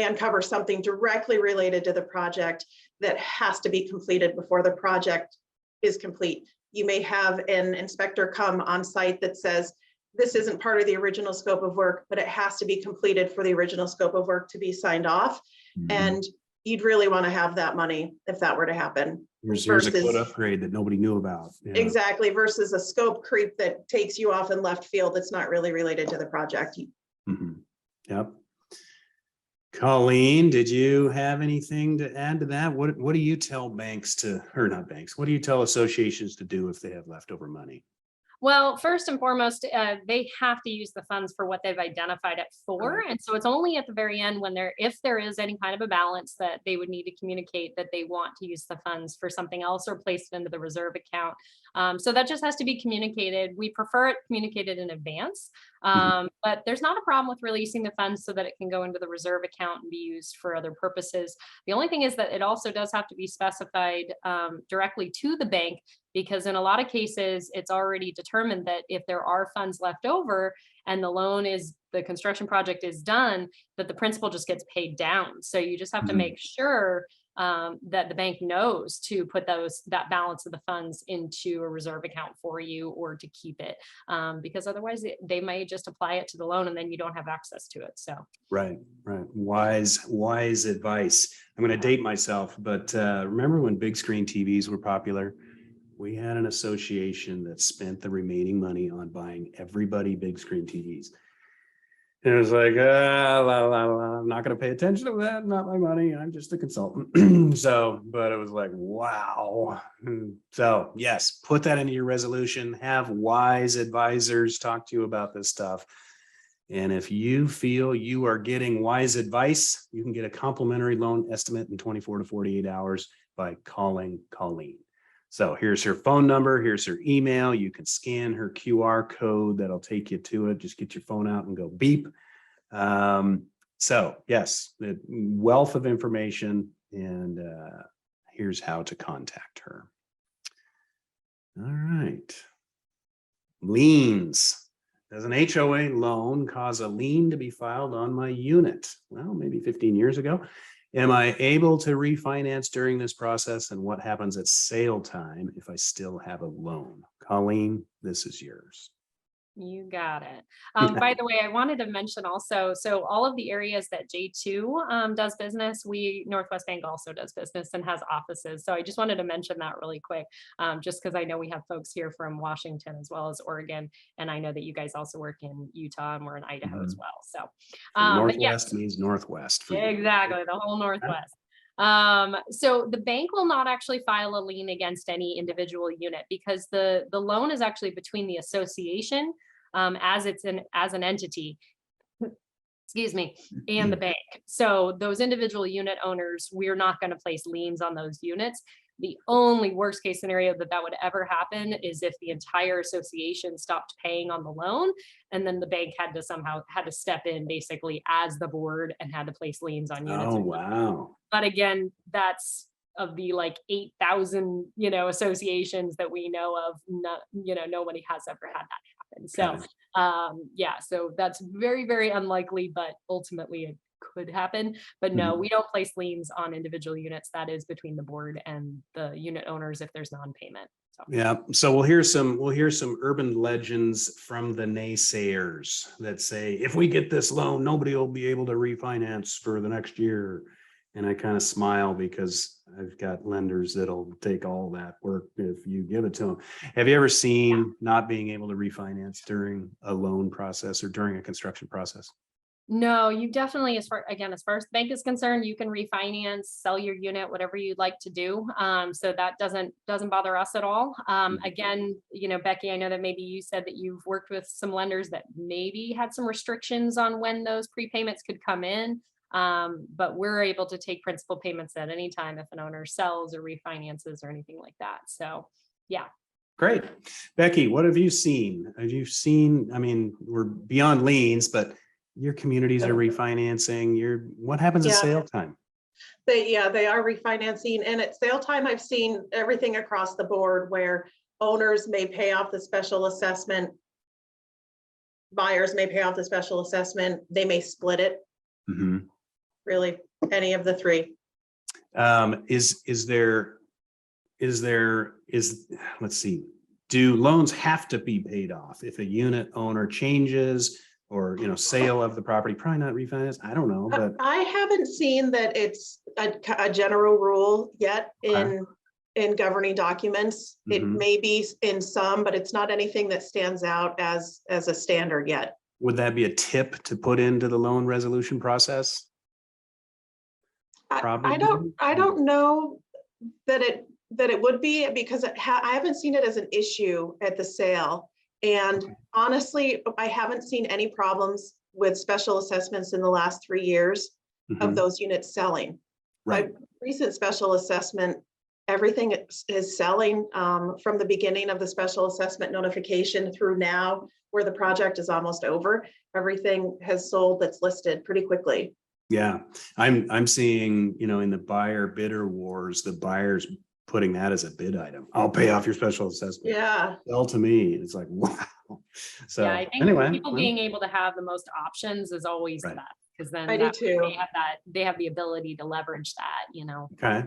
uncover something directly related to the project that has to be completed before the project is complete. You may have an inspector come on site that says, this isn't part of the original scope of work, but it has to be completed for the original scope of work to be signed off. And you'd really want to have that money if that were to happen. Here's a code upgrade that nobody knew about. Yeah. Exactly, versus a scope creep that takes you off in left field that's not really related to the project. Yep. Colleen, did you have anything to add to that? What do you tell banks to, or not banks, what do you tell associations to do if they have leftover money? Well, first and foremost, they have to use the funds for what they've identified it for. Right. And so it's only at the very end when if there is any kind of a balance that they would need to communicate that they want to use the funds for something else or place it into the reserve account. So that just has to be communicated. We prefer it communicated in advance, but there's not a problem with releasing the funds so that it can go into the reserve account and be used for other purposes. The only thing is that it also does have to be specified directly to the bank, because in a lot of cases, it's already determined that if there are funds left over and the construction project is done, that the principal just gets paid down. So you just have to make sure that the bank knows to put that balance of the funds into a reserve account for you or to keep it, because otherwise they may just apply it to the loan and then you don't have access to it. So Right. Wise advice. I'm going to date myself, but remember when big screen TVs were popular? We had an association that spent the remaining money on buying everybody big screen TVs. And it was like, I'm not going to pay attention to that. Not my money. I'm just a consultant. But it was like, wow. So yes, put that into your resolution. Have wise advisors talk to you about this stuff. And if you feel you are getting wise advice, you can get a complimentary loan estimate in 24 to 48 hours by calling Colleen. So here's her phone number. Here's her email. You can scan her QR code. That'll take you to it. Just get your phone out and go beep. So yes, the wealth of information, and here's how to contact her. All right. Liens. Does an HOA loan cause a lien to be filed on my unit? Well, maybe 15 years ago. Am I able to refinance during this process? And what happens at sale time if I still have a loan? Colleen, this is yours. you got it. By the way, I wanted to mention also, so all of the areas that J2 does business, Northwest Bank also does business and has offices. So I just wanted to mention that really quick, just because I know we have folks here from Washington as well as Oregon. And I know that you guys also work in Utah and we're in Idaho as well. So Northwest means Northwest. Exactly, the whole Northwest. So the bank will not actually file a lien against any individual unit because the loan is actually between the association as an entity, excuse me, and the bank. So those individual unit owners, we're not going to place liens on those units. The only worst case scenario that would ever happen is if the entire association stopped paying on the loan and then the bank had to step in basically as the board and had to place liens on units. Oh, wow. But again, that's of the like 8,000, associations that we know of, nobody has ever had that happen. So, so that's very, very unlikely, but ultimately it could happen. But no, we don't place liens on individual units. That is between the board and the unit owners if there's non-payment. So. Yeah. So we'll hear some urban legends from the naysayers that say, if we get this loan, nobody will be able to refinance for the next year. And I kind of smile because I've got lenders that'll take all that work if you give it to them. Have you ever seen not being able to refinance during a loan process or during a construction process? No, you definitely, as far as the bank is concerned, you can refinance, sell your unit, whatever you'd like to do. So that doesn't bother us at all. Again, Becky, I know that maybe you said that you've worked with some lenders that maybe had some restrictions on when those prepayments could come in. But we're able to take principal payments at any time if an owner sells or refinances or anything like that. So, yeah. Great. Becky, what have you seen? I mean, we're beyond liens, but your communities are refinancing. What happens at sale time? They are refinancing, and at sale time, I've seen everything across the board where owners may pay off the special assessment. Buyers may pay off the special assessment. They may split it. Mm-hmm. Really, any of the three. Let's see, do loans have to be paid off if a unit owner changes or, sale of the property? Probably not refinance. I don't know, but I haven't seen that it's a general rule yet in governing documents. It may be in some, but it's not anything that stands out as a standard yet. Would that be a tip to put into the loan resolution process? I don't know that it would be, because I haven't seen it as an issue at the sale. And honestly, I haven't seen any problems with special assessments in the last 3 years of those units selling. Right. My recent special assessment, everything is selling from the beginning of the special assessment notification through now, where the project is almost over. Everything has sold that's listed pretty quickly. Yeah, I'm seeing, in the buyer bidder wars, the buyers putting that as a bid item. I'll pay off your special assessment. Yeah. Sell to me. It's like, wow. So yeah, I think anyway, people being able to have the most options is always Right. best, because then I do too. they have the ability to leverage that, Okay.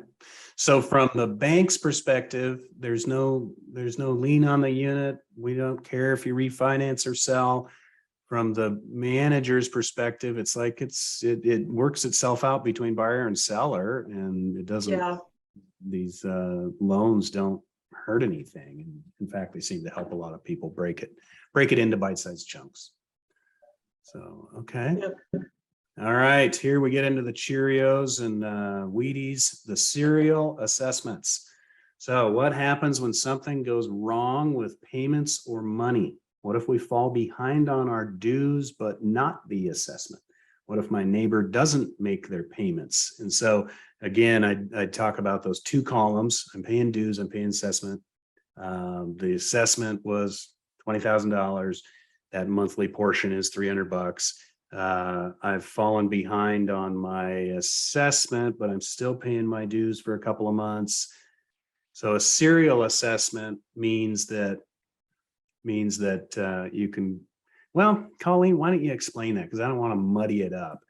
So from the bank's perspective, there's no lien on the unit. We don't care if you refinance or sell. From the manager's perspective, it's like it works itself out between buyer and seller, and it doesn't. Yeah. These loans don't hurt anything. And in fact, they seem to help a lot of people break it into bite-sized chunks. So, okay. Yep. All right, here we get into the Cheerios and Wheaties, the serial assessments. So what happens when something goes wrong with payments or money? What if we fall behind on our dues, but not the assessment? What if my neighbor doesn't make their payments? And so again, I talk about those two columns. I'm paying dues, I'm paying assessment. The assessment was $20,000. That monthly portion is $300. I've fallen behind on my assessment, but I'm still paying my dues for a couple of months. So a serial assessment means that you can, well, Colleen, why don't you explain that? Because I don't want to muddy it up.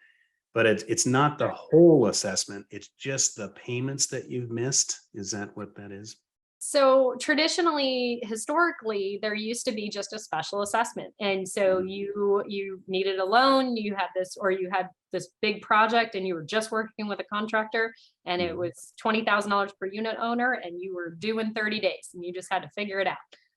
But it's not the whole assessment. It's just the payments that you've missed. Is that what that is? So traditionally, historically, there used to be just a special assessment. And so you needed a loan, you had this big project, and you were just working with a contractor, and it was $20,000 per unit owner, and you were due in 30 days, and you just had to figure it out.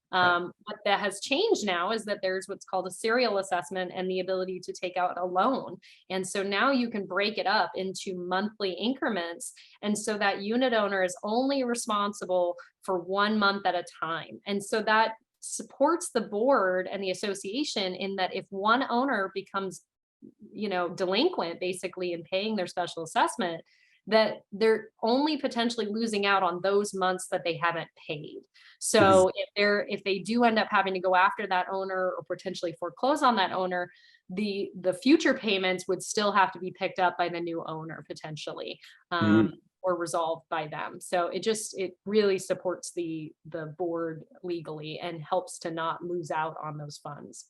What that has changed now is that there's what's called a serial assessment and the ability to take out a loan. And so now you can break it up into monthly increments. And so that unit owner is only responsible for 1 month at a time. And so that supports the board and the association in that if one owner becomes, delinquent basically in paying their special assessment, that they're only potentially losing out on those months that they haven't paid. So if they do end up having to go after that owner or potentially foreclose on that owner, the future payments would still have to be picked up by the new owner potentially, or resolved by them. So it really supports the board legally and helps to not lose out on those funds.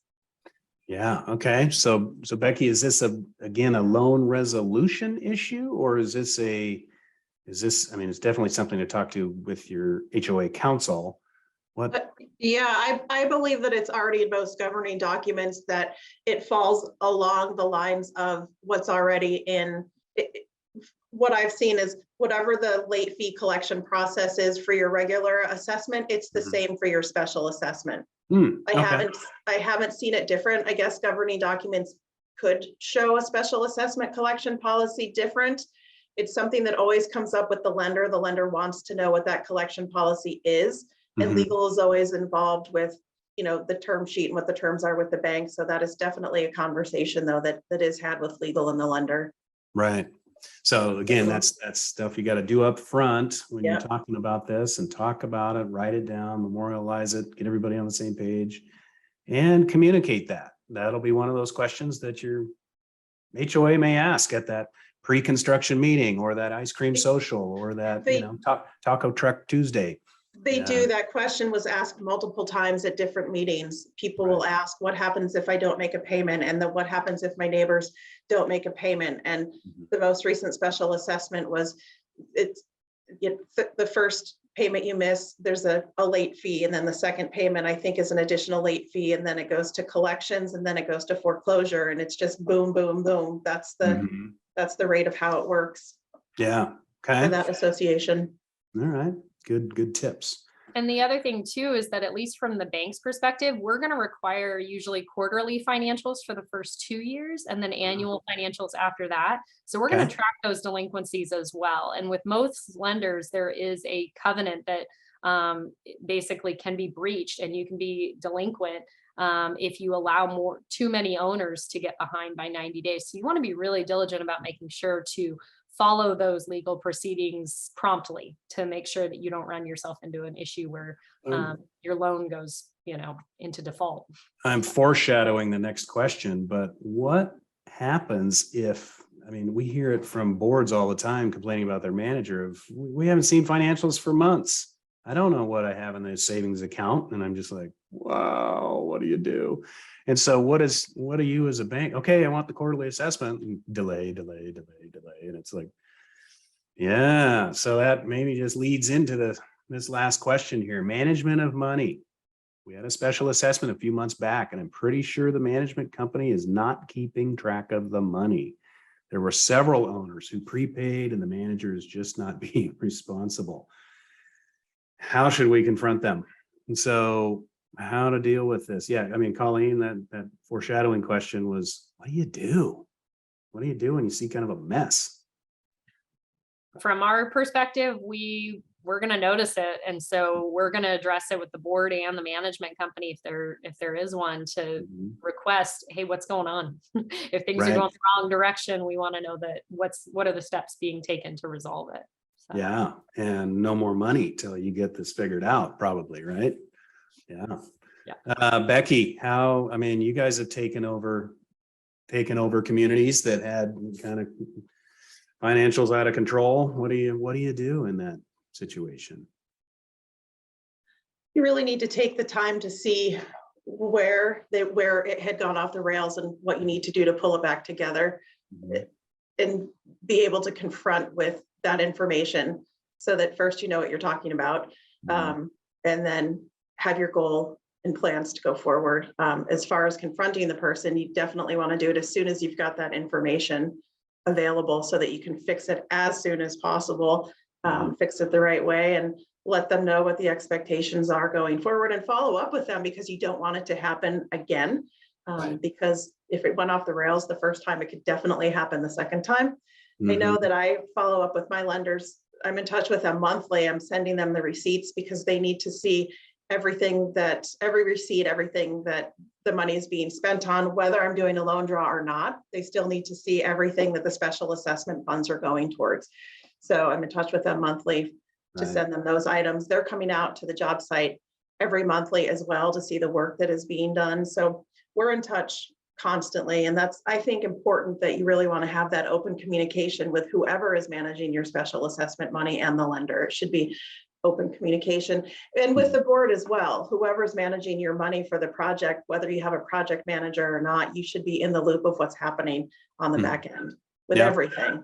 Yeah. Okay. So Becky, is this again a loan resolution issue, or is this, I mean, it's definitely something to talk to with your HOA counsel. What? Yeah, I believe that it's already in most governing documents that it falls along the lines of what's already in what I've seen is whatever the late fee collection process is for your regular assessment, it's the same for your special assessment. Okay. I haven't seen it different. I guess governing documents could show a special assessment collection policy different. It's something that always comes up with the lender. The lender wants to know what that collection policy is, and legal is always involved with, you know, the term sheet and what the terms are with the bank. So that is definitely a conversation though that is had with legal and the lender. Right. So again, that's stuff you got to do up front when you're talking about this, and talk about it, write it down, memorialize it, get everybody on the same page, and communicate that. That'll be one of those questions that your HOA may ask at that pre-construction meeting, or that ice cream social, or that, taco truck Tuesday. They do. That question was asked multiple times at different meetings. People will ask, what happens if I don't make a payment? And then what happens if my neighbors don't make a payment? And the most recent special assessment was, the first payment you miss, there's a late fee. And then the second payment, I think, is an additional late fee. And then it goes to collections, and then it goes to foreclosure. And it's just boom, boom, boom. That's the rate of how it works. Yeah. Okay. For that association. All right. Good tips. And the other thing too is that, at least from the bank's perspective, we're going to require usually quarterly financials for the first 2 years, and then annual financials after that. So we're going to track those delinquencies as well. And with most lenders, there is a covenant that basically can be breached, and you can be delinquent if you allow too many owners to get behind by 90 days. So you want to be really diligent about making sure to follow those legal proceedings promptly, to make sure that you don't run yourself into an issue where your loan goes, into default. I'm foreshadowing the next question, but what happens if, we hear it from boards all the time complaining about their manager of, we haven't seen financials for months. I don't know what I have in the savings account. And I'm just like, wow, what do you do? And so what do you as a bank? Okay, I want the quarterly assessment. Delay. And it's like, yeah. So that maybe just leads into this last question here. Management of money. We had a special assessment a few months back, and I'm pretty sure the management company is not keeping track of the money. There were several owners who prepaid, and the manager is just not being responsible. How should we confront them? And so how to deal with this? Yeah, Colleen, that foreshadowing question was, what do you do? What do you do when you see kind of a mess? From our perspective, we're going to notice it. And so we're going to address it with the board and the management company, if there is one, to request, hey, what's going on? If things are going the wrong direction, we want to know that what are the steps being taken to resolve it. So. Yeah. And no more money till you get this figured out, probably, right? Yeah. Becky, how, you guys have taken over communities that had kind of financials out of control. What do you do in that situation? You really need to take the time to see where it had gone off the rails and what you need to do to pull it back together, and be able to confront with that information, so that first you know what you're talking about, and then have your goal and plans to go forward. As far as confronting the person, you definitely want to do it as soon as you've got that information available, so that you can fix it as soon as possible, fix it the right way, and let them know what the expectations are going forward, and follow up with them, because you don't want it to happen again. Because if it went off the rails the first time, it could definitely happen the second time. I know that I follow up with my lenders. I'm in touch with them monthly. I'm sending them the receipts, because they need to see every receipt, everything that the money is being spent on, whether I'm doing a loan draw or not. They still need to see everything that the special assessment funds are going towards. So I'm in touch with them monthly to send them those items. They're coming out to the job site every monthly as well to see the work that is being done. So we're in touch constantly. And that's, I think, important, that you really want to have that open communication with whoever is managing your special assessment money and the lender. It should be open communication, and with the board as well. Whoever's managing your money for the project, whether you have a project manager or not, you should be in the loop of what's happening on the back end with everything.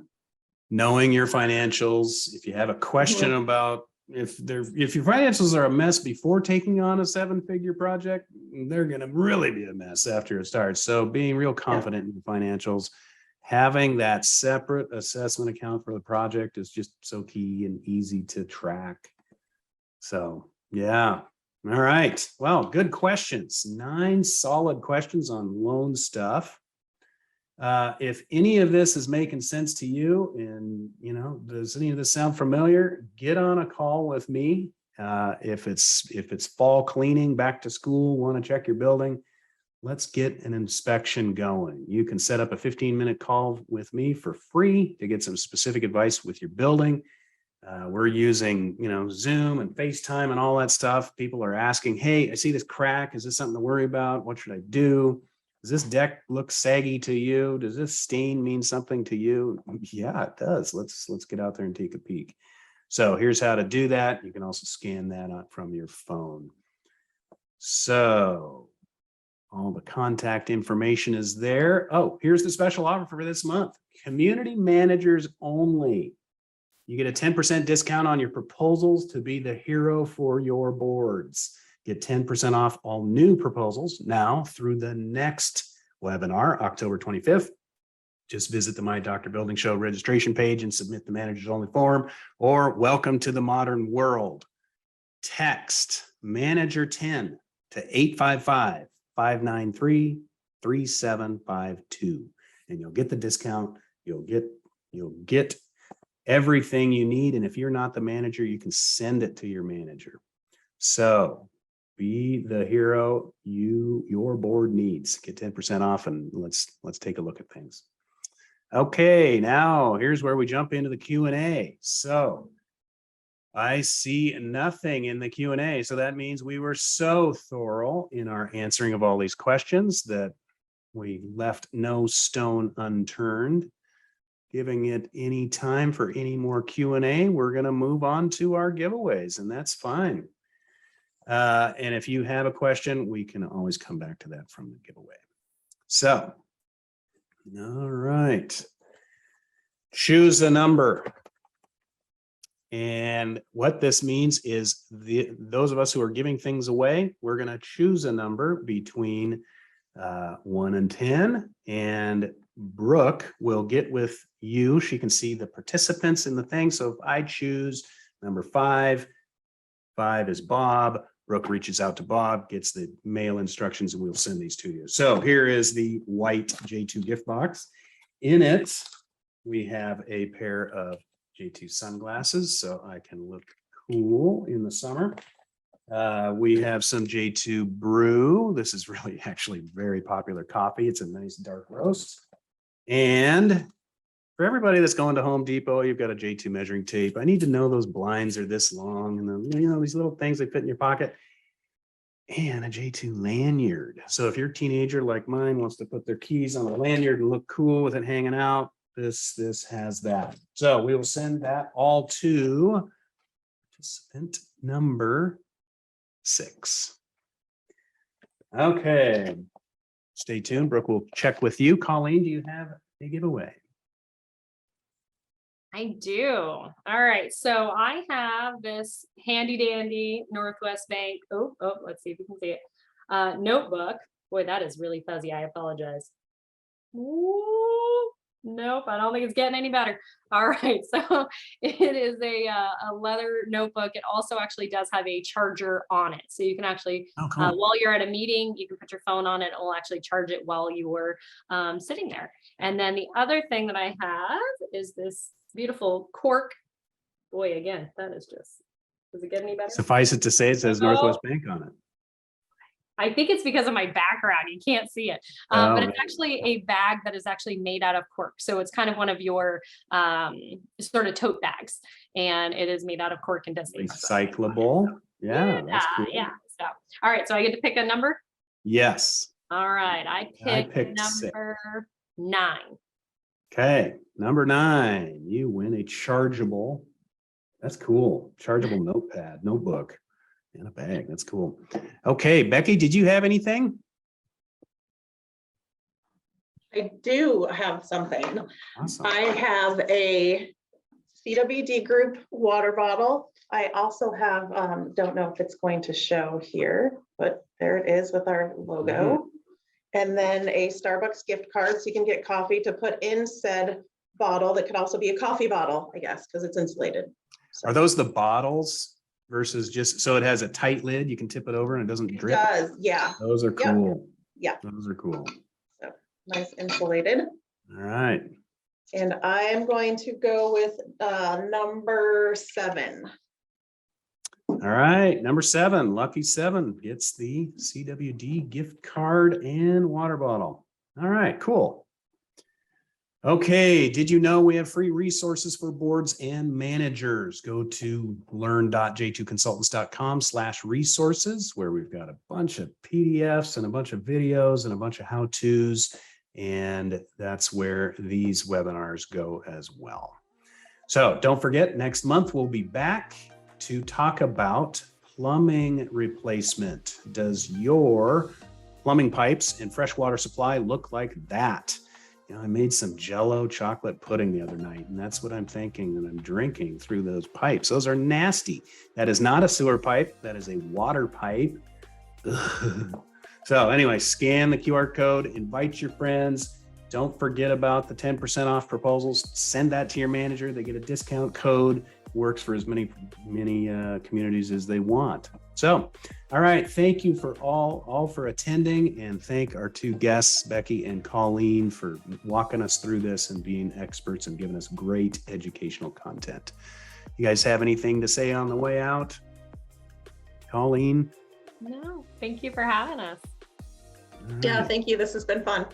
Knowing your financials. If you have a question about if your financials are a mess before taking on a 7-figure project, they're going to really be a mess after it starts. So being real confident in the financials, having that separate assessment account for the project is just so key and easy to track. So, yeah. All right. Well, good questions. 9 solid questions on loan stuff. If any of this is making sense to you and, does any of this sound familiar, get on a call with me. If it's fall cleaning, back to school, want to check your building, let's get an inspection going. You can set up a 15-minute call with me for free to get some specific advice with your building. We're using, Zoom and FaceTime and all that stuff. People are asking, hey, I see this crack. Is this something to worry about? What should I do? Does this deck look saggy to you? Does this stain mean something to you? Yeah, it does. Let's get out there and take a peek. So here's how to do that. You can also scan that out from your phone. So all the contact information is there. Oh, here's the special offer for this month. Community managers only. You get a 10% discount on your proposals to be the hero for your boards. Get 10% off all new proposals now through the next webinar, October 25th. Just visit the My Doctor Building Show registration page and submit the managers only form, or welcome to the modern world. Text manager 10 to 855-593-3752, and you'll get the discount. You'll get everything you need. And if you're not the manager, you can send it to your manager. So be the hero your board needs. Get 10% off, and let's take a look at things. Okay, now here's where we jump into the Q&A. So I see nothing in the Q&A. So that means we were so thorough in our answering of all these questions that we left no stone unturned. Giving it any time for any more Q&A, we're going to move on to our giveaways, and that's fine. And if you have a question, we can always come back to that from the giveaway. So, all right. Choose a number. And what this means is those of us who are giving things away, we're going to choose a number between 1 and 10, and Brooke will get with you. She can see the participants in the thing. So if I choose number 5, 5 is Bob. Brooke reaches out to Bob, gets the mail instructions, and we'll send these to you. So here is the white J2 gift box. In it, we have a pair of J2 sunglasses, so I can look cool in the summer. We have some J2 brew. This is really actually very popular coffee. It's a nice dark roast. And for everybody that's going to Home Depot, you've got a J2 measuring tape. I need to know those blinds are this long, and then, these little things they fit in your pocket. And a J2 lanyard. So if your teenager like mine wants to put their keys on a lanyard and look cool with it hanging out, this has that. So we will send that all to participant number 6. Okay. Stay tuned. Brooke will check with you. Colleen, do you have a giveaway? I do. All right. So I have this handy dandy Northwest Bank. Oh, let's see if you can see it. Notebook. Boy, that is really fuzzy. I apologize. Ooh, nope, I don't think it's getting any better. All right. So it is a leather notebook. It also actually does have a charger on it. So you can actually, cool. while you're at a meeting, you can put your phone on it. It will actually charge it while you were sitting there. And then the other thing that I have is this beautiful cork. Boy, again, that is just, does it get any better? Suffice it to say, it says Northwest Bank on it. I think it's because of my background. You can't see it. But it's actually a bag that is actually made out of cork. So it's kind of one of your sort of tote bags. And it is made out of cork and does recyclable. Yeah, that's cool. Yeah. So, all right. So I get to pick a number? Yes. All right. I picked number 9. Okay. Number 9. You win a chargeable. That's cool. Chargeable notebook. In a bag. That's cool. Okay, Becky, did you have anything? I do have something. Awesome. I have a CWD group water bottle. I also have, don't know if it's going to show here, but there it is with our logo. and then a Starbucks gift card, so you can get coffee to put in said bottle. That could also be a coffee bottle, I guess, because it's insulated. So Are those the bottles versus just, so it has a tight lid, you can tip it over and it doesn't it drip? does, yeah, Those are cool. yeah, Those are cool. nice insulated. All right. And I am going to go with number 7. All right. Number 7, lucky 7 gets the CWD gift card and water bottle. All right, cool. Okay, did you know we have free resources for boards and managers? Go to learn.j2consultants.com/resources, where we've got a bunch of PDFs and a bunch of videos and a bunch of how-tos. And that's where these webinars go as well. So don't forget, next month we'll be back to talk about plumbing replacement. Does your plumbing pipes and freshwater supply look like that? You know, I made some Jell-O chocolate pudding the other night, and that's what I'm thinking and I'm drinking through those pipes. Those are nasty. That is not a sewer pipe. That is a water pipe. Ugh. So anyway, scan the QR code, invite your friends. Don't forget about the 10% off proposals. Send that to your manager. They get a discount code. Works for as many communities as they want. So, all right. Thank you for all for attending, and thank our 2 guests, Becky and Colleen, for walking us through this and being experts and giving us great educational content. You guys have anything to say on the way out? Colleen? No, thank you for having us. Yeah, thank you. This has been fun.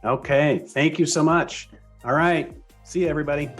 Okay. Thank you so much. All right. See you, everybody.